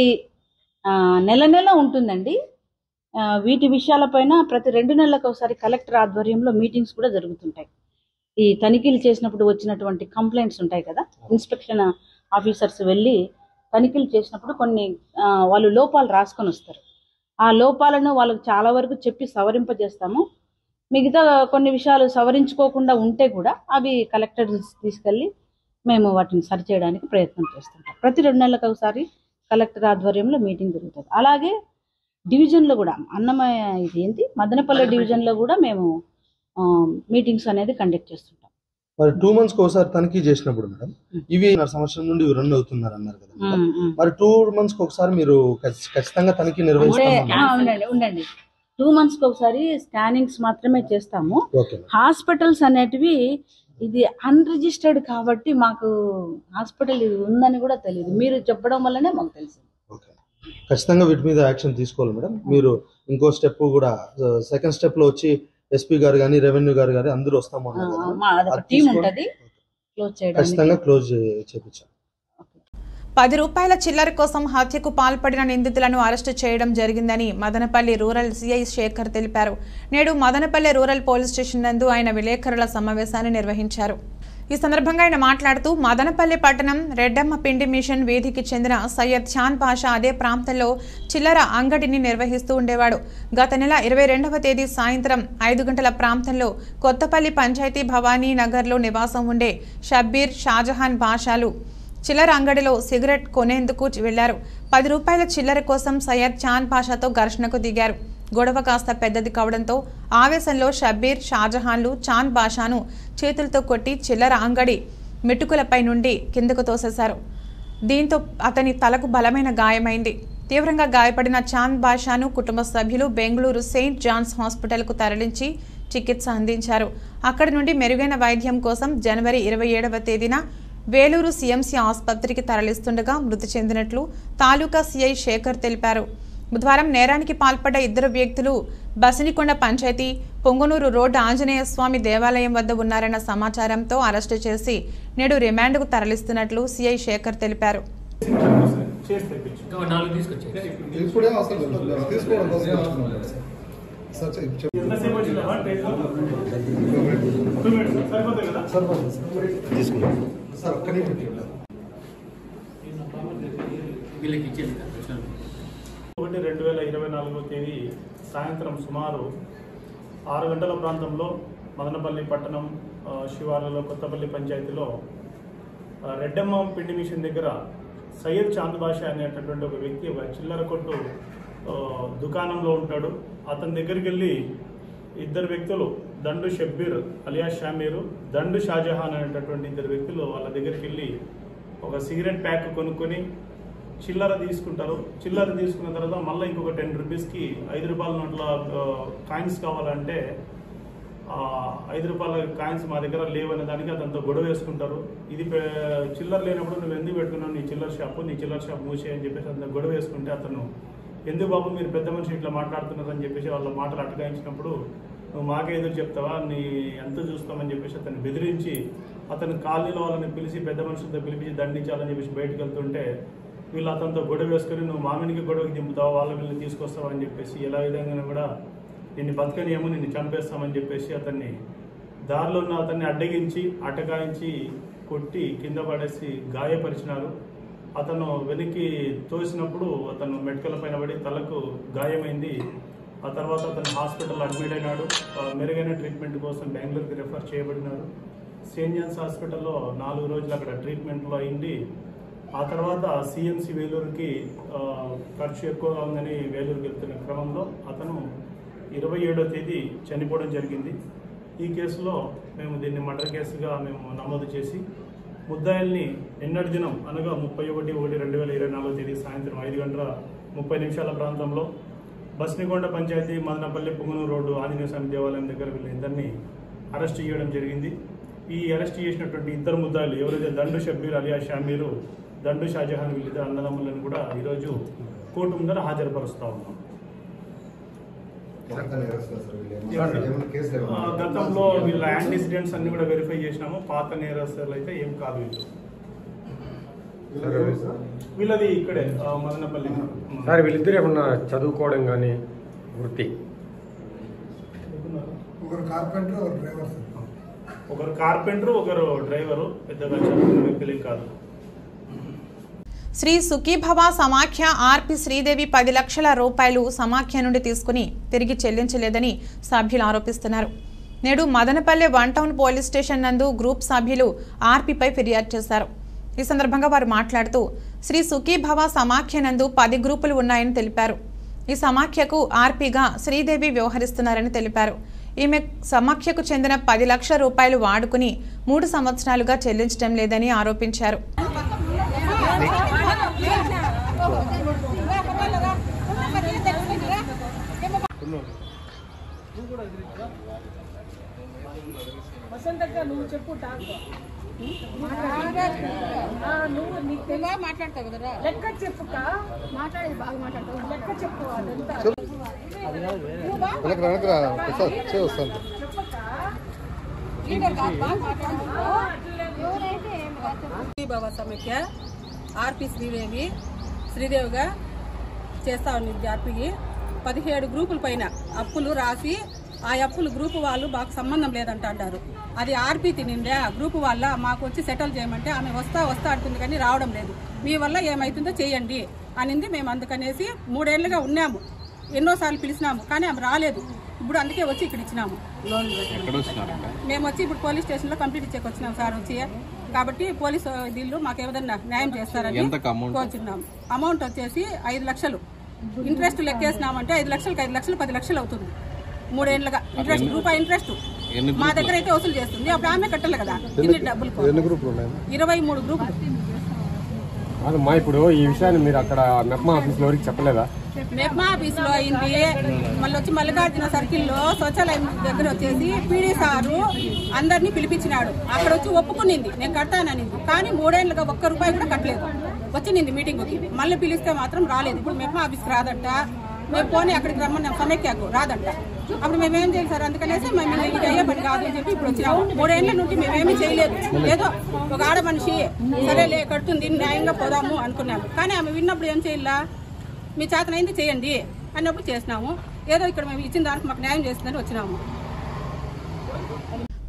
నెల ఉంటుందండి. వీటి విషయాలపైన ప్రతి 2 నెలలకు ఒకసారి కలెక్టర్ ఆధ్వర్యంలో మీటింగ్స్ కూడా జరుగుతుంటాయి. ఈ తనిఖీలు చేసినప్పుడు వచ్చినటువంటి కంప్లైంట్స్ ఉంటాయి కదా, ఇన్స్పెక్షన్ ఆఫీసర్స్ వెళ్ళి తనిఖీలు చేసినప్పుడు కొన్ని వాళ్ళు లోపాలు రాసుకొని వస్తారు. ఆ లోపాలను వాళ్ళకు చాలా వరకు చెప్పి సవరింపజేస్తాము. మిగతా కొన్ని విషయాలు సవరించుకోకుండా ఉంటే కూడా అవి కలెక్టర్ తీసుకెళ్ళి మేము వాటిని సరిచేయడానికి ప్రయత్నం చేస్తుంటాం. ప్రతి 2 నెలలకు ఒకసారి కలెక్టర్ ఆధ్వర్యంలో మీటింగ్ జరుగుతుంది. అలాగే డివిజన్లో కూడా అన్నమయ్య మదనపల్లి డివిజన్లో కూడా మేము మీటింగ్స్ అనేది కండక్ట్ చేస్తుంటాం. మరి 2 months ఒకసారి తనిఖీ చేసినప్పుడు మేడం ఇవి 1.5 సంవత్సరం నుండి రన్ అవుతున్నారు అన్నారు కదా, మరి 2 months ఒకసారి మీరు ఖచ్చితంగా తనిఖీ నిర్వహిస్తారు? ఉండండి, 2 months ఒకసారి స్కానింగ్స్ మాత్రమే చేస్తాము. హాస్పిటల్స్ అనేటివి ఇది అన్రిజిస్టర్డ్ కాబట్టి మాకు హాస్పిటల్ ఇది ఉందని కూడా తెలియదు. మీరు చెప్పడం వల్లనే మాకు తెలిసింది. ఖచ్చితంగా వీటి మీద యాక్షన్ తీసుకోవాలి మేడం. మీరు ఇంకో స్టెప్ కూడా, సెకండ్ స్టెప్ లో వచ్చి SP గారు కానీ రెవెన్యూ గారు కానీ అందరూ వస్తాము. టీం ఉంటుంది, క్లోజ్ చేయడానికి ఖచ్చితంగా క్లోజ్ చేయించాం. 10 రూపాయల చిల్లర కోసం హత్యకు పాల్పడిన నిందితులను అరెస్టు చేయడం జరిగిందని మదనపల్లి రూరల్ సిఐ శేఖర్ తెలిపారు. నేడు మదనపల్లి రూరల్ పోలీస్ స్టేషన్ నందు ఆయన విలేకరుల సమావేశాన్ని నిర్వహించారు. ఈ సందర్భంగా ఆయన మాట్లాడుతూ మదనపల్లి పట్టణం రెడ్డమ్మ పిండి మిషన్ వీధికి చెందిన సయ్యద్ షాన్ పాషా అదే ప్రాంతంలో చిల్లర అంగడిని నిర్వహిస్తూ ఉండేవాడు. గత నెల 22వ తేదీ సాయంత్రం 5 గంటల ప్రాంతంలో కొత్తపల్లి పంచాయతీ భవానీ నగర్లో నివాసం ఉండే షబ్బీర్ షాజహాన్ పాషాలు చిల్లర అంగడిలో సిగరెట్ కొనేందుకు వెళ్లారు. 10 రూపాయల చిల్లర కోసం సయ్యద్ షాన్ పాషాతో ఘర్షణకు దిగారు. గొడవ కాస్త పెద్దది కావడంతో ఆవేశంలో షబ్బీర్ షాజహాన్లు చాన్ బాషాను చేతులతో కొట్టి చిల్లర అంగడి మెట్టుకులపై నుండి కిందకు తోసేశారు. దీంతో అతని తలకు బలమైన గాయమైంది. తీవ్రంగా గాయపడిన చాన్ బాషాను కుటుంబ సభ్యులు బెంగళూరు సెయింట్ జాన్స్ హాస్పిటల్కు తరలించి చికిత్స అందించారు. అక్కడి నుండి మెరుగైన వైద్యం కోసం జనవరి 27వ తేదీన వేలూరు సిఎంసి ఆసుపత్రికి తరలిస్తుండగా మృతి చెందినట్లు తాలూకా సిఐ శేఖర్ తెలిపారు. బుధవారం నేరానికి పాల్పడ్డ 2 వ్యక్తులు బసినికొండ పంచాయతీ పొంగనూరు రోడ్డు ఆంజనేయ స్వామి దేవాలయం వద్ద ఉన్నారన్న సమాచారంతో అరెస్టు చేసి నేడు రిమాండ్కు తరలిస్తున్నట్లు సిఐ శేఖర్ తెలిపారు. వీళ్ళకి ఇచ్చేది 1/2024 తేదీ సాయంత్రం సుమారు 6 గంటల ప్రాంతంలో మదనపల్లి పట్టణం శివార్లలో కొత్తపల్లి పంచాయతీలో రెడ్డమ్మ పిండి మిషన్ దగ్గర సయ్యద్ చాంద్ బాషా అనేటటువంటి ఒక వ్యక్తి ఒక చిల్లర కొట్టు దుకాణంలో ఉంటాడు. అతని దగ్గరికి వెళ్ళి 2 వ్యక్తులు దండు షబ్బీర్ అలియా షామీరు, దండు షాజహాన్ అనేటటువంటి 2 వ్యక్తులు వాళ్ళ దగ్గరికి వెళ్ళి ఒక సిగరెట్ ప్యాక్ కొనుక్కొని చిల్లర తీసుకుంటారు. చిల్లర తీసుకున్న తర్వాత మళ్ళీ ఇంకొక 10 రూపీస్కి 5 రూపాయల నోట్ల కాయిన్స్ కావాలంటే 5 రూపాయల కాయిన్స్ మా దగ్గర లేవనే దానికి అతనితో గొడవ వేసుకుంటారు. ఇది చిల్లర లేనప్పుడు నువ్వు ఎందుకు పెట్టుకున్నావు నీ చిల్లర షాప్ మూసే అని చెప్పేసి అతను గొడవ వేసుకుంటే అతను ఎందుకు బాబు మీరు పెద్ద మనిషి ఇట్లా మాట్లాడుతున్నారని చెప్పేసి వాళ్ళ మాటలు అటకాయించినప్పుడు నువ్వు మాకే ఎదురు చెప్తావా నీ ఎంత చూస్తామని చెప్పేసి అతన్ని బెదిరించి అతను కాలనీలో వాళ్ళని పిలిచి పెద్ద మనుషులతో పిలిపించి దండించాలని చెప్పేసి బయటకు వెళ్తుంటే వీళ్ళు అతనితో గొడవ వేసుకొని నువ్వు మామిడికి గొడవకి దింపుతావు వాళ్ళ వీళ్ళని తీసుకొస్తావు అని చెప్పేసి ఎలా విధంగా కూడా నిన్ను బతకనియేమో నిన్ను చంపేస్తామని చెప్పేసి అతన్ని దారిలో ఉన్న అతన్ని అడ్డగించి అటకాయించి కొట్టి కింద పడేసి గాయపరిచినారు. అతను వెనక్కి తోసినప్పుడు అతను మెడికల్ పైన పడి తలకు గాయమైంది. ఆ తర్వాత అతను హాస్పిటల్ అడ్మిట్ అయినాడు. మెరుగైన ట్రీట్మెంట్ కోసం బెంగళూరుకి రెఫర్ చేయబడినారు. సెయింట్ జాన్స్ హాస్పిటల్లో 4 రోజులు అక్కడ ట్రీట్మెంట్లో అయింది. ఆ తర్వాత సిఎంసి వేలూరుకి ఖర్చు ఎక్కువగా ఉందని వేలూరుకి వెళ్తున్న క్రమంలో అతను 27వ తేదీ చనిపోవడం జరిగింది. ఈ కేసులో మేము దీన్ని మర్డర్ కేసుగా మేము నమోదు చేసి ముద్దాయిల్ని నిన్నటి దినం అనగా 31/1/2024 తేదీ సాయంత్రం 5 గంటల 30 నిమిషాల ప్రాంతంలో బస్నికొండ పంచాయతీ మదనపల్లి పొంగనూరు రోడ్డు ఆంజనేయ స్వామి దేవాలయం దగ్గర వీళ్ళ ఇద్దరిని అరెస్ట్ చేయడం జరిగింది. ఈ అరెస్ట్ చేసినటువంటి 2 ముద్దాయిలు ఎవరైతే దండు షబ్బీర్ అలియా షామీరు, దండు షాజహాన్ వీళ్ళిద్దరు అన్నదమ్ములను కూడా ఈరోజు కోర్టు ముందర హాజరుపరుస్తూ ఉన్నాం. గతంలో వీళ్ళ యాంటిసిడెంట్స్ అన్ని కూడా వెరిఫై చేసినాము. పాత నేరస్తులు అయితే ఏం కాదు. వీళ్ళది ఇక్కడే మదనపల్లి. సార్ వీళ్ళిద్దరు ఏమన్నా చదువుకోవడం కానీ వృత్తి? ఒకరు కార్పెంటర్ ఒకరు డ్రైవరు. పెద్దగా చదువుకున్న వ్యక్తులు కాదు. శ్రీ సుఖీభవ సమాఖ్య ఆర్పి శ్రీదేవి 10 లక్షల రూపాయలు సమాఖ్య నుండి తీసుకుని తిరిగి చెల్లించలేదని సభ్యులు ఆరోపిస్తున్నారు. నేడు మదనపల్లె 1 టౌన్ పోలీస్ స్టేషన్ నందు గ్రూప్ సభ్యులు ఆర్పిపై ఫిర్యాదు చేశారు. ఈ సందర్భంగా వారు మాట్లాడుతూ శ్రీ సుఖీభవ సమాఖ్య నందు 10 గ్రూపులు ఉన్నాయని తెలిపారు. ఈ సమాఖ్యకు ఆర్పిగా శ్రీదేవి వ్యవహరిస్తున్నారని తెలిపారు. ఈమె సమాఖ్యకు చెందిన 10 లక్షల రూపాయలు వాడుకుని 3 సంవత్సరాలుగా చెల్లించడం లేదని ఆరోపించారు. నువ్వు చెప్పు నువ్వు నీకు తెలియదు మాట్లాడతావు కదరా. లెక్క చెప్పుక మాట్లాడేది బాగా మాట్లాడతావు. లెక్క చెప్పు అదంతా చెప్పక బాబా సమైక్య ఆర్పి శ్రీదేవిగా చేస్తా ఉంది. ఆర్పికి 17 గ్రూపుల పైన అప్పులు రాసి ఆ అప్పులు గ్రూపు వాళ్ళు మాకు సంబంధం లేదంట అంటారు. అది ఆర్పి తినిందే ఆ గ్రూపు వాళ్ళ మాకు వచ్చి సెటిల్ చేయమంటే ఆమె వస్తా అంటుంది కానీ రావడం లేదు. మీ వల్ల ఏమవుతుందో చేయండి అనింది. మేము అందుకనేసి 3 ఏళ్లుగా ఉన్నాము, ఎన్నోసార్లు పిలిచినాము కానీ ఆమె రాలేదు. ఇప్పుడు అందుకే వచ్చి ఇక్కడ ఇచ్చినాము లోన్. మేము వచ్చి ఇప్పుడు పోలీస్ స్టేషన్లో కంప్లీట్ ఇచ్చేకి వచ్చినాం సార్ వచ్చి. కాబట్టి పోలీసు దీనిలో మాకు ఏదన్నా న్యాయం చేస్తారని కోరుచున్నాము. అమౌంట్ వచ్చేసి 5 లక్షలు. ఇంట్రెస్ట్ లెక్కేసినామంటే 5 లక్షలకు 5 లక్షలు 10 లక్షలు అవుతుంది. 3 ఏళ్ళుగా ఇంట్రెస్ట్ రూపాయి ఇంట్రెస్ట్ మా దగ్గర అయితే వసూలు చేస్తుంది. అప్పుడు ఆమె కట్టాలి కదా ఇన్ని డబ్బులు. 23 గ్రూపులు. అమ్మా ఇప్పుడు ఈ విషయాన్ని మీరు అక్కడ మెప్మా ఆఫీస్ లో చెప్పలేదా? మెప్మా ఆఫీస్ లో అయింది. మళ్ళీ వచ్చి మల్లికార్జున సర్కిల్లో శౌచాలయం దగ్గర వచ్చేసి పీడీ సారు అందరినీ పిలిపించినాడు. అక్కడ వచ్చి ఒప్పుకునింది నేను కడతాననింది. కానీ 3 ఏళ్ళుగా ఒక్క రూపాయి కూడా కట్టలేదు. వచ్చింది మీటింగ్కి, మళ్ళీ పిలిస్తే మాత్రం రాలేదు. ఇప్పుడు మెప్మా ఆఫీస్కి రాదంట. మేము పోనీ అక్కడికి రమ్మన్నాం సమైక్యకు, రాదంట. అప్పుడు మేమేం చేయాలి సార్? అందుకనేసి మేము ఇది అయ్యే పని కాదు అని చెప్పి ఇప్పుడు వచ్చినాము. 3 ఏళ్ల నుండి మేమేమీ చేయలేదు. ఏదో ఒక ఆడ మనిషి సరేలే కడుతుంది న్యాయంగా పోదాము అనుకున్నాము. కానీ ఆమె విన్నప్పుడు ఏం చేయాలా, మీ చేతనైంది చేయండి అన్నప్పుడు చేసినాము. ఏదో ఇక్కడ మేము ఇచ్చిన దానికి మాకు న్యాయం చేస్తుందని వచ్చినాము.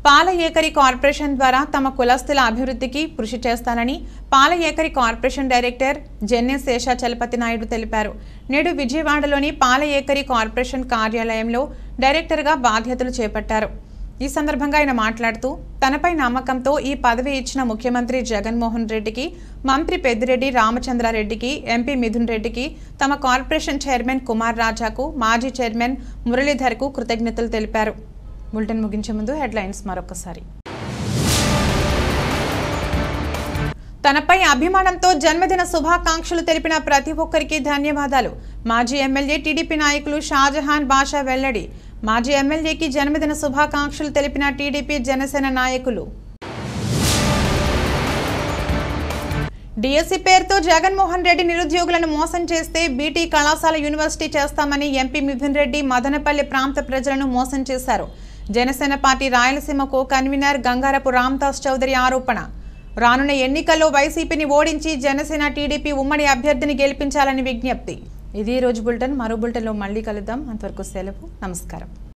పాల ఏకరీ కార్పొరేషన్ ద్వారా తమ కులస్తుల అభివృద్ధికి కృషి చేస్తానని పాల ఏకరీ కార్పొరేషన్ డైరెక్టర్ జెన్నె శేషాచలపతి నాయుడు తెలిపారు. నేడు విజయవాడలోని పాల ఏకరీ కార్పొరేషన్ కార్యాలయంలో డైరెక్టర్గా బాధ్యతలు చేపట్టారు. ఈ సందర్భంగా ఆయన మాట్లాడుతూ తనపై నమ్మకంతో ఈ పదవి ఇచ్చిన ముఖ్యమంత్రి జగన్మోహన్ రెడ్డికి, మంత్రి పెద్దిరెడ్డి రామచంద్రారెడ్డికి, ఎంపీ మిథున్ రెడ్డికి, తమ కార్పొరేషన్ చైర్మన్ కుమార్ రాజాకు, మాజీ చైర్మన్ మురళీధర్కు కృతజ్ఞతలు తెలిపారు. బులెటిన్ ముగించే ముందు హెడ్లైన్స్ మరొకసారి. తనపై అభిమానంతో జన్మదిన శుభాకాంక్షలు తెలిపిన ప్రతి ఒక్కరికి ధన్యవాదాలు. మాజీ ఎమ్మెల్యే టీడీపీ నాయకులు షాజహాన్ బాషా వెల్లడి. మాజీ ఎమ్మెల్యేకి జన్మదిన శుభాకాంక్షలు తెలిపిన టీడీపీ జనసేన నాయకులు. డిఎస్సీ పేరుతో జగన్మోహన్ రెడ్డి నిరుద్యోగులను మోసం చేస్తే బీటీ కళాశాల యూనివర్సిటీ చేస్తామని ఎంపీ మిథున్ రెడ్డి మదనపల్లి ప్రాంత ప్రజలను మోసం చేశారు. Janasena party Rayalaseema co convener Gangarapu Ramadas Chowdary ఆరోపణ. రానున్న ఎన్నికల్లో వైసీపీని ఓడించి జనసేన టీడీపీ ఉమ్మడి అభ్యర్థిని గెలిపించాలని విజ్ఞప్తి. ఇది రోజు బులెటిన్. మరో బులెటిన్లో మళ్ళీ కలుద్దాం. అంతవరకు సెలవు. నమస్కారం.